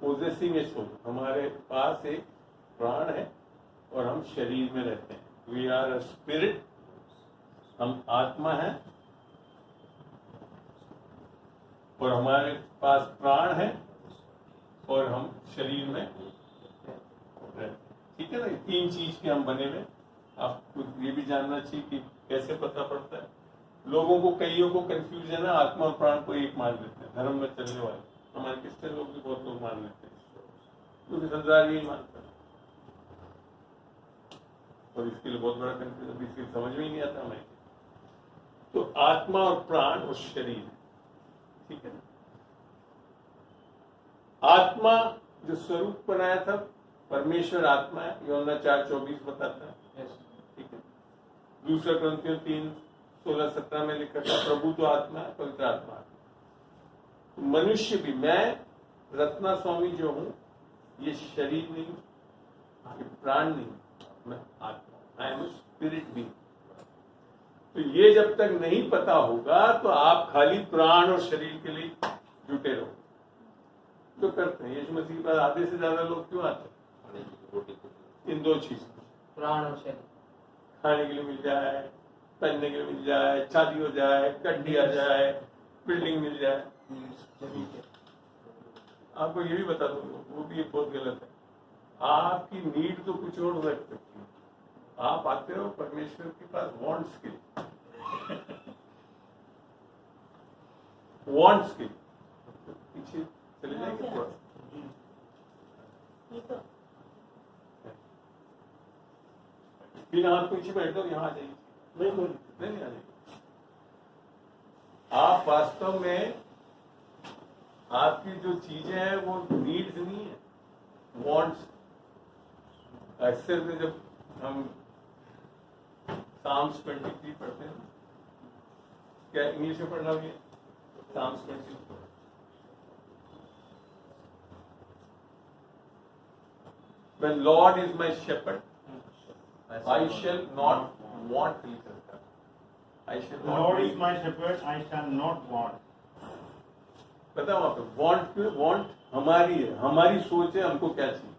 possessing a soul. हमारे पास एक प्राण है और हम शरीर में रहते हैं। वी आर अ स्पिरिट, हम आत्मा है, और हमारे पास प्राण है और हम शरीर में रहते हैं। ठीक है ना, तीन चीज के हम बने हुए। आपको ये भी जानना चाहिए कि कैसे पता पड़ता है। लोगों को, कईयों को कंफ्यूजन है, आत्मा और प्राण को एक मान लेते हैं, धर्म में चलने वाले हमारे क्रिश्चियन लोग भी बहुत लोग मान लेते हैं, क्योंकि संसार यही मानता है, और इसके लिए बहुत बड़ा कंफ्यूजन, इसके समझ में ही नहीं आता हमें। तो आत्मा और प्राण और शरीर, ठीक है ना। आत्मा जो स्वरूप बनाया था परमेश्वर आत्मा है, यूहन्ना 4:24 बताता है। यस ठीक है। दूसरा ग्रंथियों 3:16-17 में लिखा था प्रभु तो आत्मा है, पवित्र आत्मा है। तो मनुष्य भी, मैं रत्ना स्वामी जो हूं, ये शरीर नहीं, ये प्राण नहीं, मैं आत्मा, आई एम स्पिरिट भी। तो ये जब तक नहीं पता होगा तो आप खाली प्राण और शरीर के लिए जुटे रहो। तो करते हैं यीशु मसीह के पास आधे से ज्यादा लोग क्यों आते हैं? इन दो चीज, प्राण और शरीर। खाने के लिए मिल जाए, पहनने के लिए मिल जाए, शादी हो जाए, गड्डी आ जाए, बिल्डिंग मिल जाए। आपको ये भी बता दूंगा, वो भी बहुत गलत है। आपकी नीड तो कुछ और हो सकती है। आप आते हो परमेश्वर के पास वांट्स के लिए, वांट्स के लिए। पीछे चले जाएंगे थोड़ा। ये तो बिना हाथ पीछे बैठ जाओ, यहाँ आ जाइए। बिल्कुल नहीं आ जाइए। आप वास्तव में आपकी जो चीजें हैं वो नीड्स नहीं है, वांट्स। अक्सर में जब हम साम्स 23 पढ़ते हैं, क्या इंग्लिश में पढ़ना भी है? Sam's 23। When Lord is my shepherd, I shall not want. I shall The not Lord need. is my shepherd, I shall not want. बताओ आप, वांट हमारी है, हमारी सोच है हमको क्या चाहिए।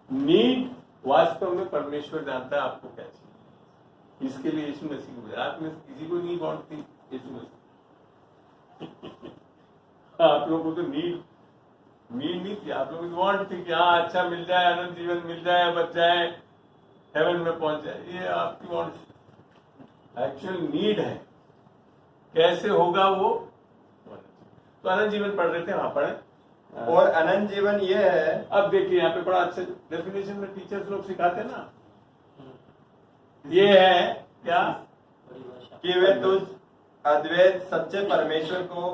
नीड वास्तव में परमेश्वर जानता है आपको क्या चाहिए। इसके लिए यीशु मसीह को बुलाया। आप में से किसी को नहीं वांट थी यीशु मसीह। आप लोगों को तो नीड नहीं थी, आप लोगों को वांट थी कि हाँ अच्छा मिल जाए, अनंत जीवन मिल जाए, बच जाए, हेवन में पहुंच जाए। ये आपकी वांट एक्चुअल नीड है। कैसे होगा वो? तो अनंत जीवन पढ़ रहे थे, वहां पढ़े। और अनंत जीवन ये है, अब देखिए यहाँ पे बड़ा अच्छा डेफिनेशन में टीचर्स लोग सिखाते हैं ना। ये है क्या? कि वे तुझ अद्वैत सच्चे परमेश्वर को,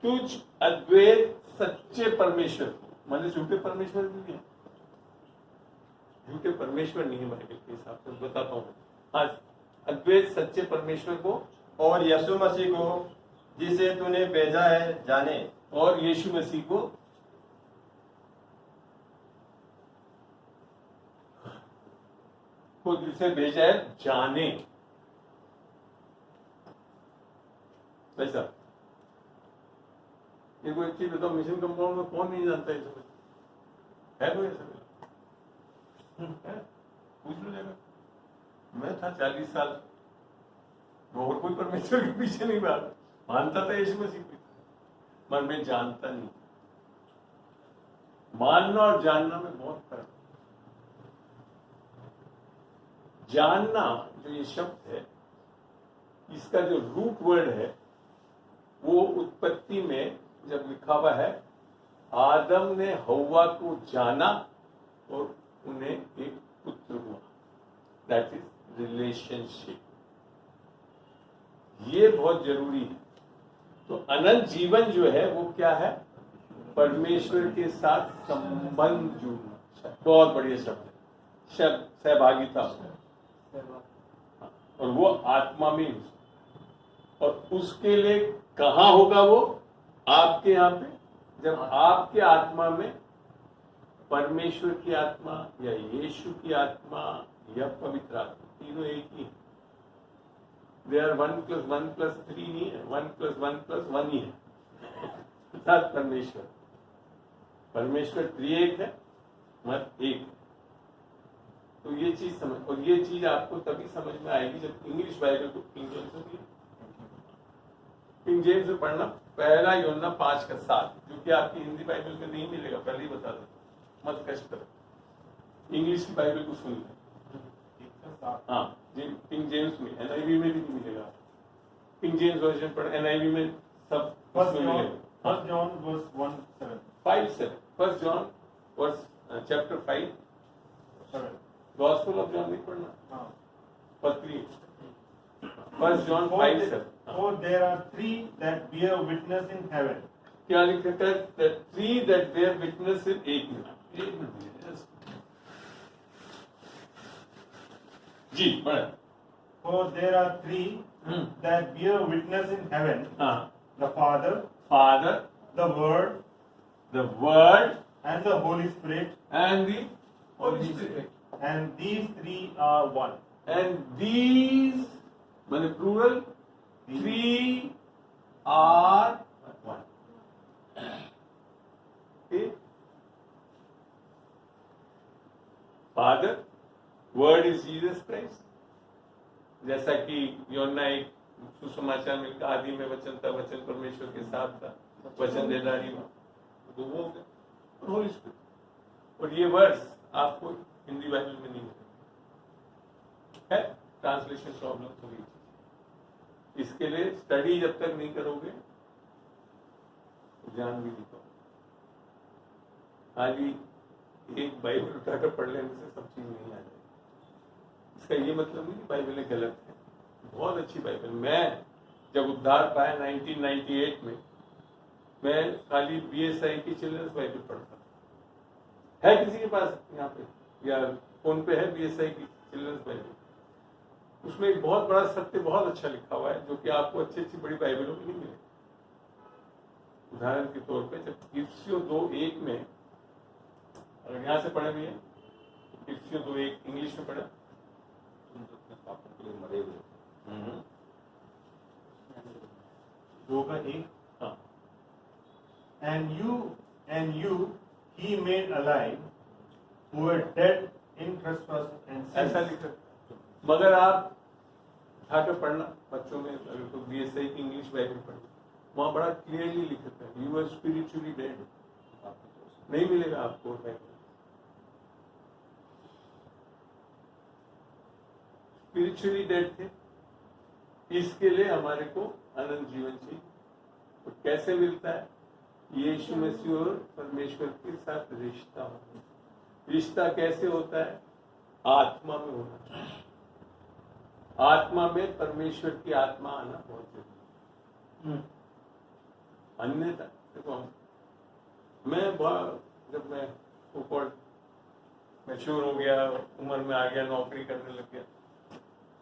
तुझ अद्वैत सच्चे परमेश्वर को, माने झूठे परमेश्वर भी है। झूठे परमेश्वर नहीं है बाइबल के हिसाब से, बताता हूँ। आज अद्वैत सच्चे परमेश्वर को और यीशु मसीह को जिसे तूने भेजा है जाने। और यीशु मसीह को जिसे भेजा है जाने। ऐसा ये कोई चीज बताओ, मिशन कंपाउंड में कौन नहीं जानता है? है कोई ऐसा? पूछ लो जरा। मैं था 40 साल, और कोई परमेश्वर के पीछे नहीं भागा, मानता था यीशु मसीह को, पर मैं जानता नहीं। मानना और जानना में बहुत फर्क है। जानना जो ये शब्द है, इसका जो रूट वर्ड है, वो उत्पत्ति में जब लिखा हुआ है, आदम ने हव्वा को जाना और उन्हें एक पुत्र हुआ। That is relationship. ये बहुत जरूरी है। तो अनंत जीवन जो है वो क्या है? परमेश्वर के साथ संबंध जुड़ना। बहुत बढ़िया शब्द है, शब्द सहभागिता, और वो आत्मा में। और उसके लिए कहाँ होगा वो? आपके यहाँ पे। जब आपके आत्मा में परमेश्वर की आत्मा या यीशु की आत्मा या पवित्र आत्मा, तीनों एक ही है। दे आर 1 + 1 + 3 नहीं है, 1 + 1 + 1 ही है, अर्थात परमेश्वर। परमेश्वर त्रिएक है, मत एक है। तो ये चीज समझ, और ये चीज आपको तभी समझ में आएगी जब इंग्लिश बाइबल को किंग जेम्स में, किंग जेम्स में पढ़ना। पहला यूहन्ना 5:7, जो कि आपकी हिंदी बाइबल में नहीं मिलेगा, पहले ही बता दो, मत कष्ट करो। इंग्लिश की बाइबल को सुन लो। हाँ, किंग जेम्स में, NIV में भी नहीं मिलेगा। किंग जेम्स वर्जन पढ़, NIV में सब उसमें मिलेगा। 1 John verse 1:7. 5:7, 1 John verse chapter 5, 7. Gospel of John नहीं पढ़ना, हाँ. verse 3, 1 John 5:7. For there are 3 that bear witness in heaven, क्या लिखा है? The three that bear witness in एक मिनट जी पढ़े। For there are three that bear witness in heaven, हाँ, the Father, Father, the Word, the Word and the Holy Spirit, and the Holy Spirit. and these three are one. And these, माने plural, three are one. Okay? Father, Word is Jesus Christ. जैसा कि योना एक सुसमाचार में लिखा, आदि में वचन था, वचन परमेश्वर के साथ था, वचन देदारी हुआ, तो वो हो गया। और होली स्पिरिट। और ये वर्ड्स आपको हिंदी बाइबल में नहीं मिलेंगे, है ट्रांसलेशन प्रॉब्लम थोड़ी। इसके लिए स्टडी जब तक नहीं करोगे ज्ञान भी नहीं पाओगे। खाली एक बाइबल उठाकर पढ़ लेने से सब चीज नहीं आ जाएगी। इसका ये मतलब नहीं कि बाइबलें गलत है, बहुत अच्छी बाइबल। मैं जब उद्धार पाया 1998 में, मैं खाली BSI की चिल्ड्रंस बाइबल पढ़ता था। है किसी के पास यहाँ पे या फोन पे है BSI की चिल्ड्रंस बाइबल? उसमें एक बहुत बड़ा सत्य बहुत अच्छा लिखा हुआ है, जो कि आपको अच्छी अच्छी बड़ी बाइबलों में नहीं मिलेगा। उदाहरण के तौर पे जब इफ्सियों 2:1 में, अगर यहाँ से पढ़े भैया, इफ्सियों 2:1 इंग्लिश में पढ़ा, मरे हुए। 2 का 1, हाँ, and you he made alive who were dead in trespasses and ऐसा sins. लिखा। मगर आप उठाकर पढ़ना बच्चों में, अगर तो BSI की इंग्लिश बाइबल पढ़ना, वहाँ बड़ा क्लियरली लिखा था, यू आर स्पिरिचुअली डेड। नहीं मिलेगा आपको बाइबल। स्पिरिचुअली डेड थे, इसके लिए हमारे को अनंत जीवन चाहिए। तो कैसे मिलता है? यीशु मसीह और परमेश्वर के साथ रिश्ता होता है। रिश्ता कैसे होता है? आत्मा में होना चाहिए। आत्मा में परमेश्वर की आत्मा आना बहुत जरूरी है। अन्यथा देखो, जब मैं ऊपर मैच्योर हो गया, उम्र में आ गया, नौकरी करने लग गया,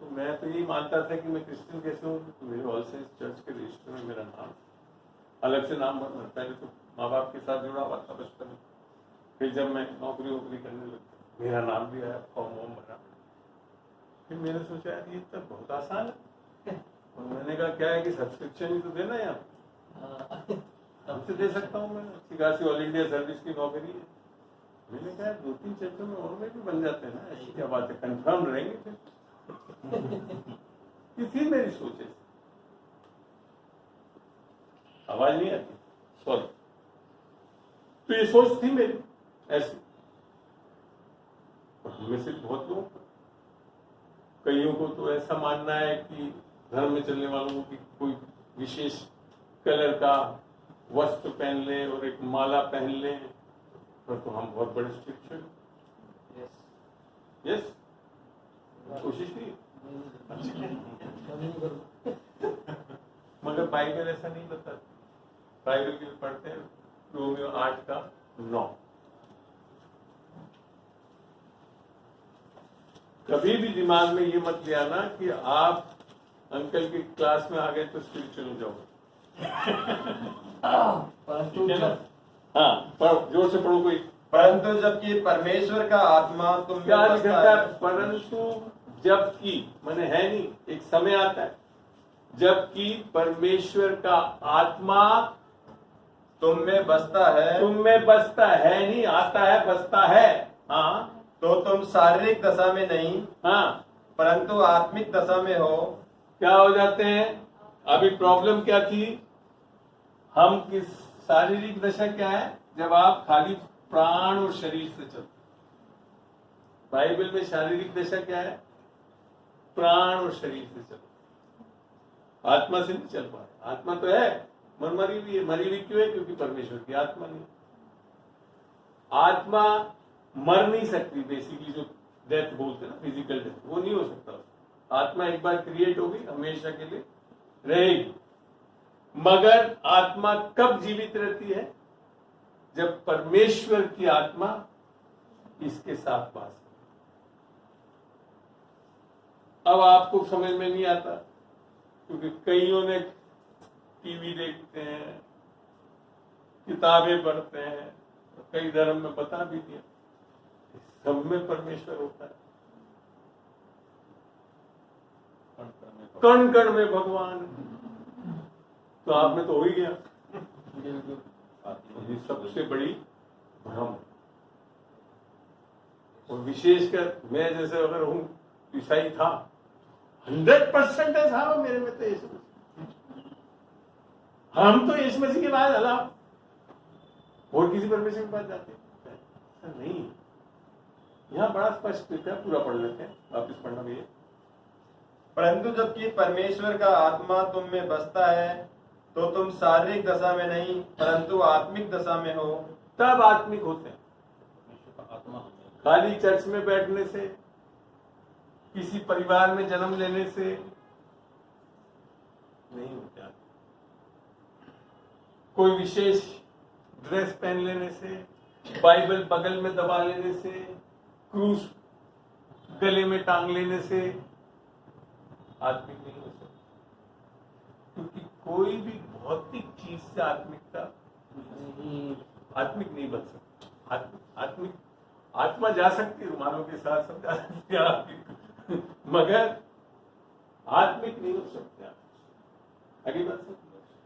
तो मैं तो यही मानता था कि मैं क्रिश्चियन कैसे हूँ। तो मेरे ऑल सेंस चर्च के रजिस्टर में मेरा नाम, अलग से नाम भरना, पहले तो माँ बाप के साथ जुड़ा हुआ था बचपन में। फिर जब मैं नौकरी करने लगा, मेरा नाम भी आया, फॉर्म वॉर्म भरा। फिर मैंने सोचा यार ये तो बहुत आसान है। और मैंने कहा क्या है कि सब्सक्रिप्शन ही तो देना है, यहाँ हमसे दे सकता हूँ मैं, अच्छी खासी ऑल इंडिया सर्विस की नौकरी है। मैंने कहा 2-3 चर्चों में और में भी बन जाते हैं ना, ऐसी क्या बात है, कंफर्म रहेंगे फिर। ये थी मेरी सोच है। आवाज नहीं आती, सॉरी। तो ये सोच थी मेरी ऐसी। हमें से बहुत लोग, कईयों को तो ऐसा मानना है कि धर्म में चलने वालों की कोई विशेष कलर का वस्त्र पहन ले और एक माला पहन ले, पर तो हम बहुत बड़े स्पिरिचुअल। यस, कोशिश की मगर बाइबल ऐसा नहीं बताती। बाइबल की पढ़ते हैं रोमियो 8:9। कभी भी दिमाग में ये मत ले आना कि आप अंकल की क्लास में आ गए तो स्पिरिचुअल हो जाओगे। परंतु ठीक है ना? हाँ, पढ़ो, जोर से पढ़ो कोई। परंतु जबकि परमेश्वर का आत्मा तुम में क्या बसता लिखा है? है, परंतु जबकि माने है नहीं, एक समय आता है जबकि परमेश्वर का आत्मा तुम में बसता है, तुम में बसता है, नहीं आता है, बसता है। हाँ, तो तुम शारीरिक दशा में नहीं हाँ, परंतु आत्मिक दशा में हो। क्या हो जाते हैं? अभी प्रॉब्लम क्या थी? हम किस शारीरिक दशा क्या है? जब आप खाली प्राण और शरीर से चलते। बाइबल में शारीरिक दशा क्या है? प्राण और शरीर से चलते, आत्मा से नहीं चल पा रहे। आत्मा तो है, मन मरी हुई है। मरी हुई क्यों है? क्योंकि परमेश्वर की आत्मा नहीं। आत्मा मर नहीं सकती, बेसिकली जो डेथ बोलते हैं ना, फिजिकल डेथ, वो नहीं हो सकता। आत्मा एक बार क्रिएट हो गई, हमेशा के लिए रहेगी। मगर आत्मा कब जीवित रहती है? जब परमेश्वर की आत्मा इसके साथ वास करे। अब आपको समझ में नहीं आता, क्योंकि कईयों ने टीवी देखते हैं, किताबें पढ़ते हैं, कई धर्म में बता भी दिया सब में परमेश्वर होता है, कण कण में भगवान। तो आप में तो हो ही गया। ये सबसे बड़ी भ्रम। और विशेषकर मैं जैसे अगर हूं ईसाई था, 100% है साहब मेरे में तो यीशु मसीह। हम तो यीशु मसीह के बाद अलावा और किसी परमेश्वर के पास जाते नहीं। यहाँ बड़ा स्पष्ट लिखा है, पूरा पढ़ लेते हैं, वापिस पढ़ना भी है। परंतु जबकि परमेश्वर का आत्मा तुम में बसता है तो तुम शारीरिक दशा में नहीं परंतु आत्मिक दशा में हो। तब आत्मिक होते हैं। आत्मा खाली चर्च में बैठने से, किसी परिवार में जन्म लेने से नहीं होता। कोई विशेष ड्रेस पहन लेने से, बाइबल बगल में दबा लेने से, क्रूस गले में टांग लेने से आत्मिक नहीं हो सकता। क्योंकि कोई भी भौतिक चीज से आत्मिक नहीं बन सकता। आत्मा जा सकती है, रुमालों के साथ सब जा सकती है, मगर आत्मिक नहीं हो सकता। अगली बात सर,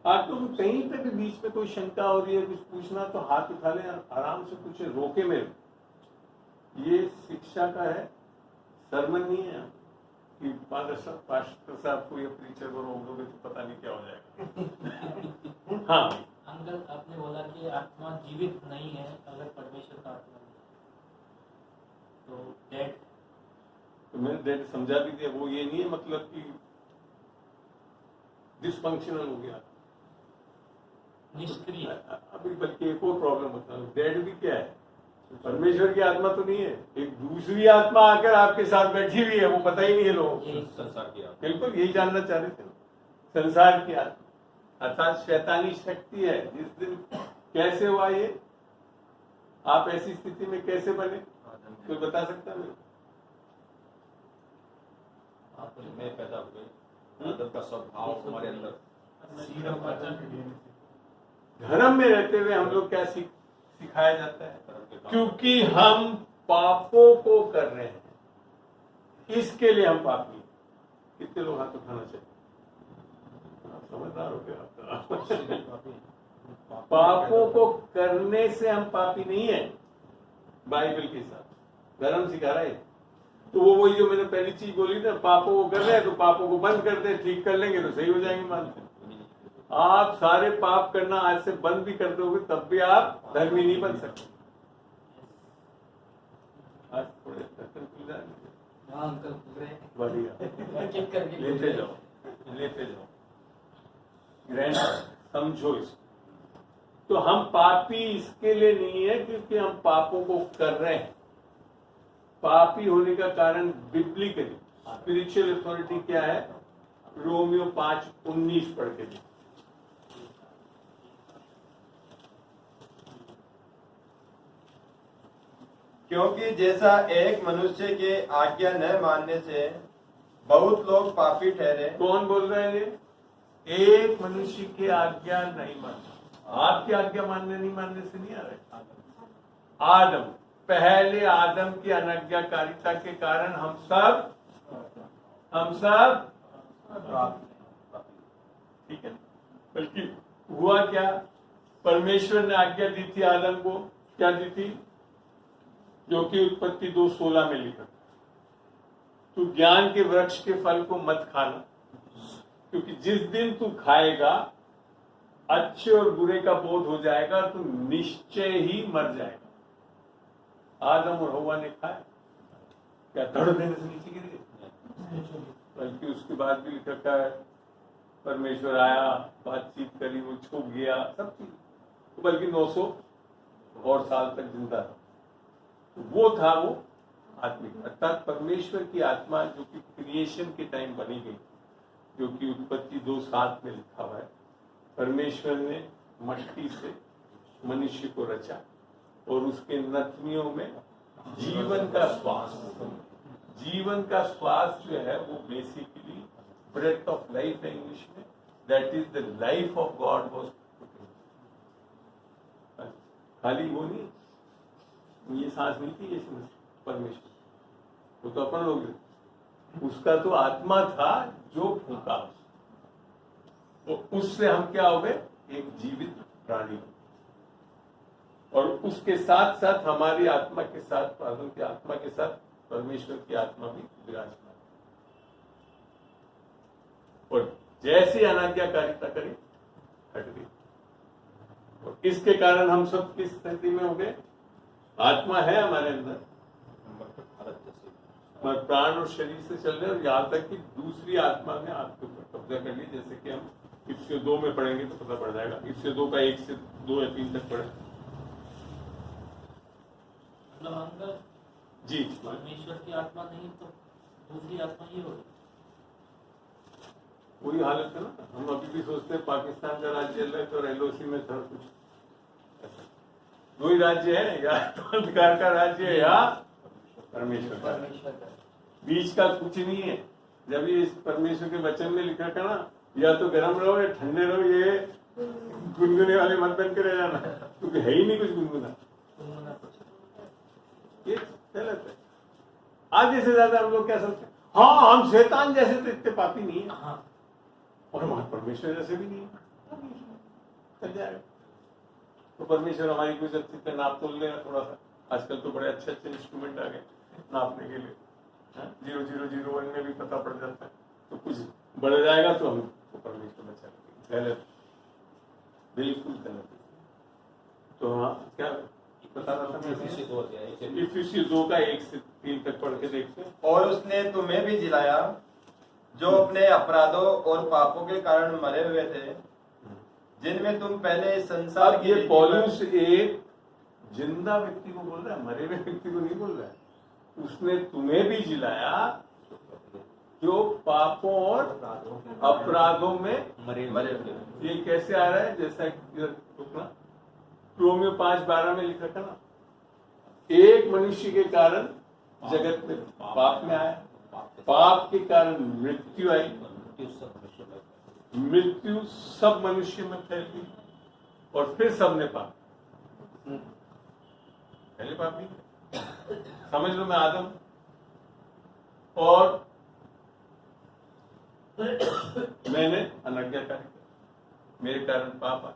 आप तो कहीं पे भी बीच में कोई शंका हो रही है, कुछ पूछना तो हाथ उठा लें, आराम से पूछे, रोके में। ये शिक्षा का है, सरमन नहीं है कि पास्टर साहब को या प्रीचर को रोक दोगे तो पता नहीं क्या हो जाएगा। हाँ अंकल, आपने बोला कि आत्मा जीवित नहीं है अगर परमेश्वर का आत्मा नहीं है, तो डेड। तो मैंने डेड समझा भी दिया। वो ये नहीं है मतलब कि डिसफंक्शनल हो गया, निष्क्रिय। अभी बल्कि एक और प्रॉब्लम होता है। डेड भी क्या है? परमेश्वर की आत्मा तो नहीं है, एक दूसरी आत्मा आकर आपके साथ बैठी हुई है, वो पता ही नहीं है लोगों को। संसार की आत्मा। बिल्कुल यही जानना चाह रहे थे, संसार की आत्मा अर्थात शैतानी शक्ति है। जिस दिन कैसे हुआ ये, आप ऐसी स्थिति में कैसे बने, कोई बता सकता है? में पैदा हो गए, आदम का स्वभाव हमारे अंदर। धर्म में रहते हुए हम लोग क्या सिखाया जाता है? क्योंकि हम पापों को कर रहे हैं, इसके लिए हम पापी हैं। कितने लोग हाथ उठाना चाहिए? आप समझदार हो गए। पापों को करने से हम पापी नहीं है, बाइबल के साथ धर्म सिखा रहा है। तो वो वही जो मैंने पहली चीज बोली ना, पापों को कर रहे हैं तो पापों को बंद कर दे, ठीक कर लेंगे तो सही हो जाएंगे। मानते आप सारे पाप करना आज से बंद भी कर दोगे तब भी आप धर्मी नहीं बन सकते। आज थोड़े अंकल बढ़िया, लेते जाओ ग्रैंड, समझो इसको। तो हम पापी इसके लिए नहीं है क्योंकि हम पापों को कर रहे हैं। पापी होने का कारण बिब्लिकली स्पिरिचुअल अथॉरिटी क्या है? रोमियो 5:19 पढ़ के देखो। क्योंकि जैसा एक मनुष्य के आज्ञा न मानने से बहुत लोग पापी ठहरे। कौन बोल रहे हैं ये? एक मनुष्य की आज्ञा नहीं मानना। आपकी आज्ञा नहीं मानने से नहीं आ रहे। आदम, पहले आदम की अनाज्ञाकारिता के कारण हम सब ठीक है। बल्कि हुआ क्या, परमेश्वर ने आज्ञा दी थी आदम को, क्या दी थी? जो कि उत्पत्ति 2:16 में लिखा, तू ज्ञान के वृक्ष के फल को मत खाना, क्योंकि जिस दिन तू खाएगा अच्छे और बुरे का बोध हो जाएगा, तू निश्चय ही मर जाएगा। आदम और हव्वा ने खाया, क्या धड़ देने से नीचे गिर गए? बल्कि उसके बाद भी लिखा है परमेश्वर आया, बातचीत करी, वो छुप गया, सब चीज। तो बल्कि 900 और साल तक जिंदा रहा। वो था वो आत्मिक, अर्थात परमेश्वर की आत्मा जो कि क्रिएशन के टाइम बनी गई, जो कि उत्पत्ति 2:7 में लिखा हुआ है। परमेश्वर ने मट्टी से मनुष्य को रचा और उसके नथनियों में जीवन का श्वास, जीवन का श्वास जो है वो बेसिकली ब्रेथ ऑफ लाइफ है इंग्लिश में, that is the life of God was. खाली वो नहीं, ये सांस नहीं थी यीशु मसीह परमेश्वर, वो तो अपन लोग, उसका तो आत्मा था जो फूंका, तो उससे हम क्या हो गए, एक जीवित प्राणी। और उसके साथ साथ हमारी आत्मा के साथ, आदम की आत्मा के साथ परमेश्वर की आत्मा भी विराजमान। और जैसे अनाज्ञाकारिता करी हट गई, और इसके कारण हम सब किस स्थिति में हो गए, आत्मा है हमारे अंदर मगर प्राण और शरीर से चल रहे, और यहाँ तक कि दूसरी आत्मा ने आपके ऊपर कब्जा कर लिया। जैसे कि हम इससे 2 में पढ़ेंगे तो पता पड़ जाएगा, इससे 2 का 1 से 2 या 3 तक पढ़े मतलब अंदर जी। परमेश्वर की आत्मा नहीं तो दूसरी आत्मा ही होगी। वही हालत है ना, हम अभी भी सोचते हैं पाकिस्तान का राज्य अलग और एलओसी में था कुछ, दो ही राज्य है, या तो अंधकार का राज्य है या परमेश्वर का, बीच का कुछ नहीं है। जब ये इस परमेश्वर के वचन में लिखा था ना, या तो गर्म रहो या ठंडे रहो, ये गुनगुने वाले मत बन के रह जाना, क्योंकि है ही नहीं कुछ गुनगुना, ये गलत है। आधे से ज्यादा हम लोग क्या समझते हैं, हाँ हम शैतान जैसे तो इतने पापी नहीं है, हाँ, और हमारे परमेश्वर जैसे भी नहीं है, चल जाएगा। तो परमेश्वर हमारी कुछ अच्छी पे नाप तोल लेगा थोड़ा सा, आजकल तो बड़े अच्छे अच्छे इंस्ट्रूमेंट आ गए नापने के लिए, 0001 में भी पता पड़ जाता है, तो कुछ बढ़ जाएगा तो हम तो परमेश्वर बचा लेंगे। गलत, बिल्कुल गलत। तो हाँ क्या बता रहा था मैं, इफिसियों 2 का 1 से 3 तक पढ़ के देखते हैं। और उसने तुम्हें भी जिलाया जो अपने अपराधों और पापों के कारण मरे हुए थे, जिनमें तुम पहले संसार अब की ये रीति पौलुस एक जिंदा व्यक्ति को बोल रहा है, मरे हुए व्यक्ति को नहीं बोल रहा है। उसने तुम्हें भी जिलाया जो पापों और अपराधों में मरे हुए। ये कैसे आ रहा है, जैसा रोमियो 5:12 में लिखा था ना, एक मनुष्य के कारण जगत में पाप में आया, पाप के कारण मृत्यु आई, मृत्यु सब मनुष्य में फैल गई, और फिर सबने पाप, पहले पाप नहीं, समझ लो मैं आदम और मैंने अनाज्ञाकारी, मेरे कारण पाप आ,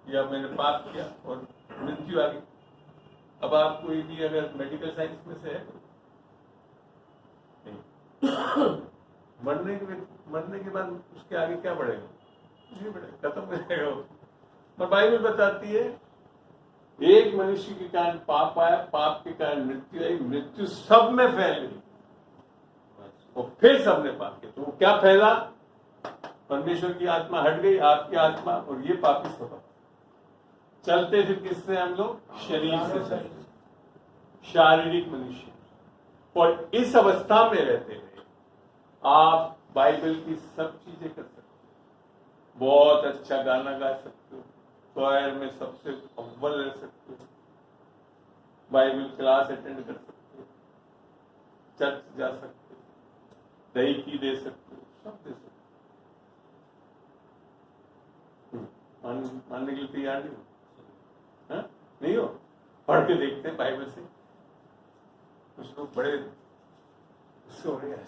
या मैंने पाप किया और मृत्यु आ गई। अब आप कोई भी अगर मेडिकल साइंस में से है नहीं, मरने के बाद उसके आगे क्या बढ़ेगा, नहीं बढ़ेगा, खत्म हो जाएगा वो। पर बाइबल बताती है एक मनुष्य के कारण पाप आया, पाप के कारण मृत्यु आई, मृत्यु सब में फैल गई, और फिर सबने पाप किया। तो क्या फैला, परमेश्वर की आत्मा हट गई, आपकी आत्मा, और ये पापी स्वभाव। चलते फिर किससे हम लोग, शरीर से चलते, शारीरिक मनुष्य। और इस अवस्था में रहते हुए आप बाइबल की सब चीजें कर सकते हो, बहुत अच्छा गाना गा सकते हो, क्वायर में सबसे अव्वल रह सकते हो, बाइबल क्लास अटेंड कर सकते हो, चर्च जा सकते हो, दही की दे सकते हो, सब दे सकते हो। मानने के लिए तैयार नहीं हो, हाँ? नहीं हो, पढ़ के देखते हैं बाइबल से। कुछ लोग बड़े सो रहे हैं।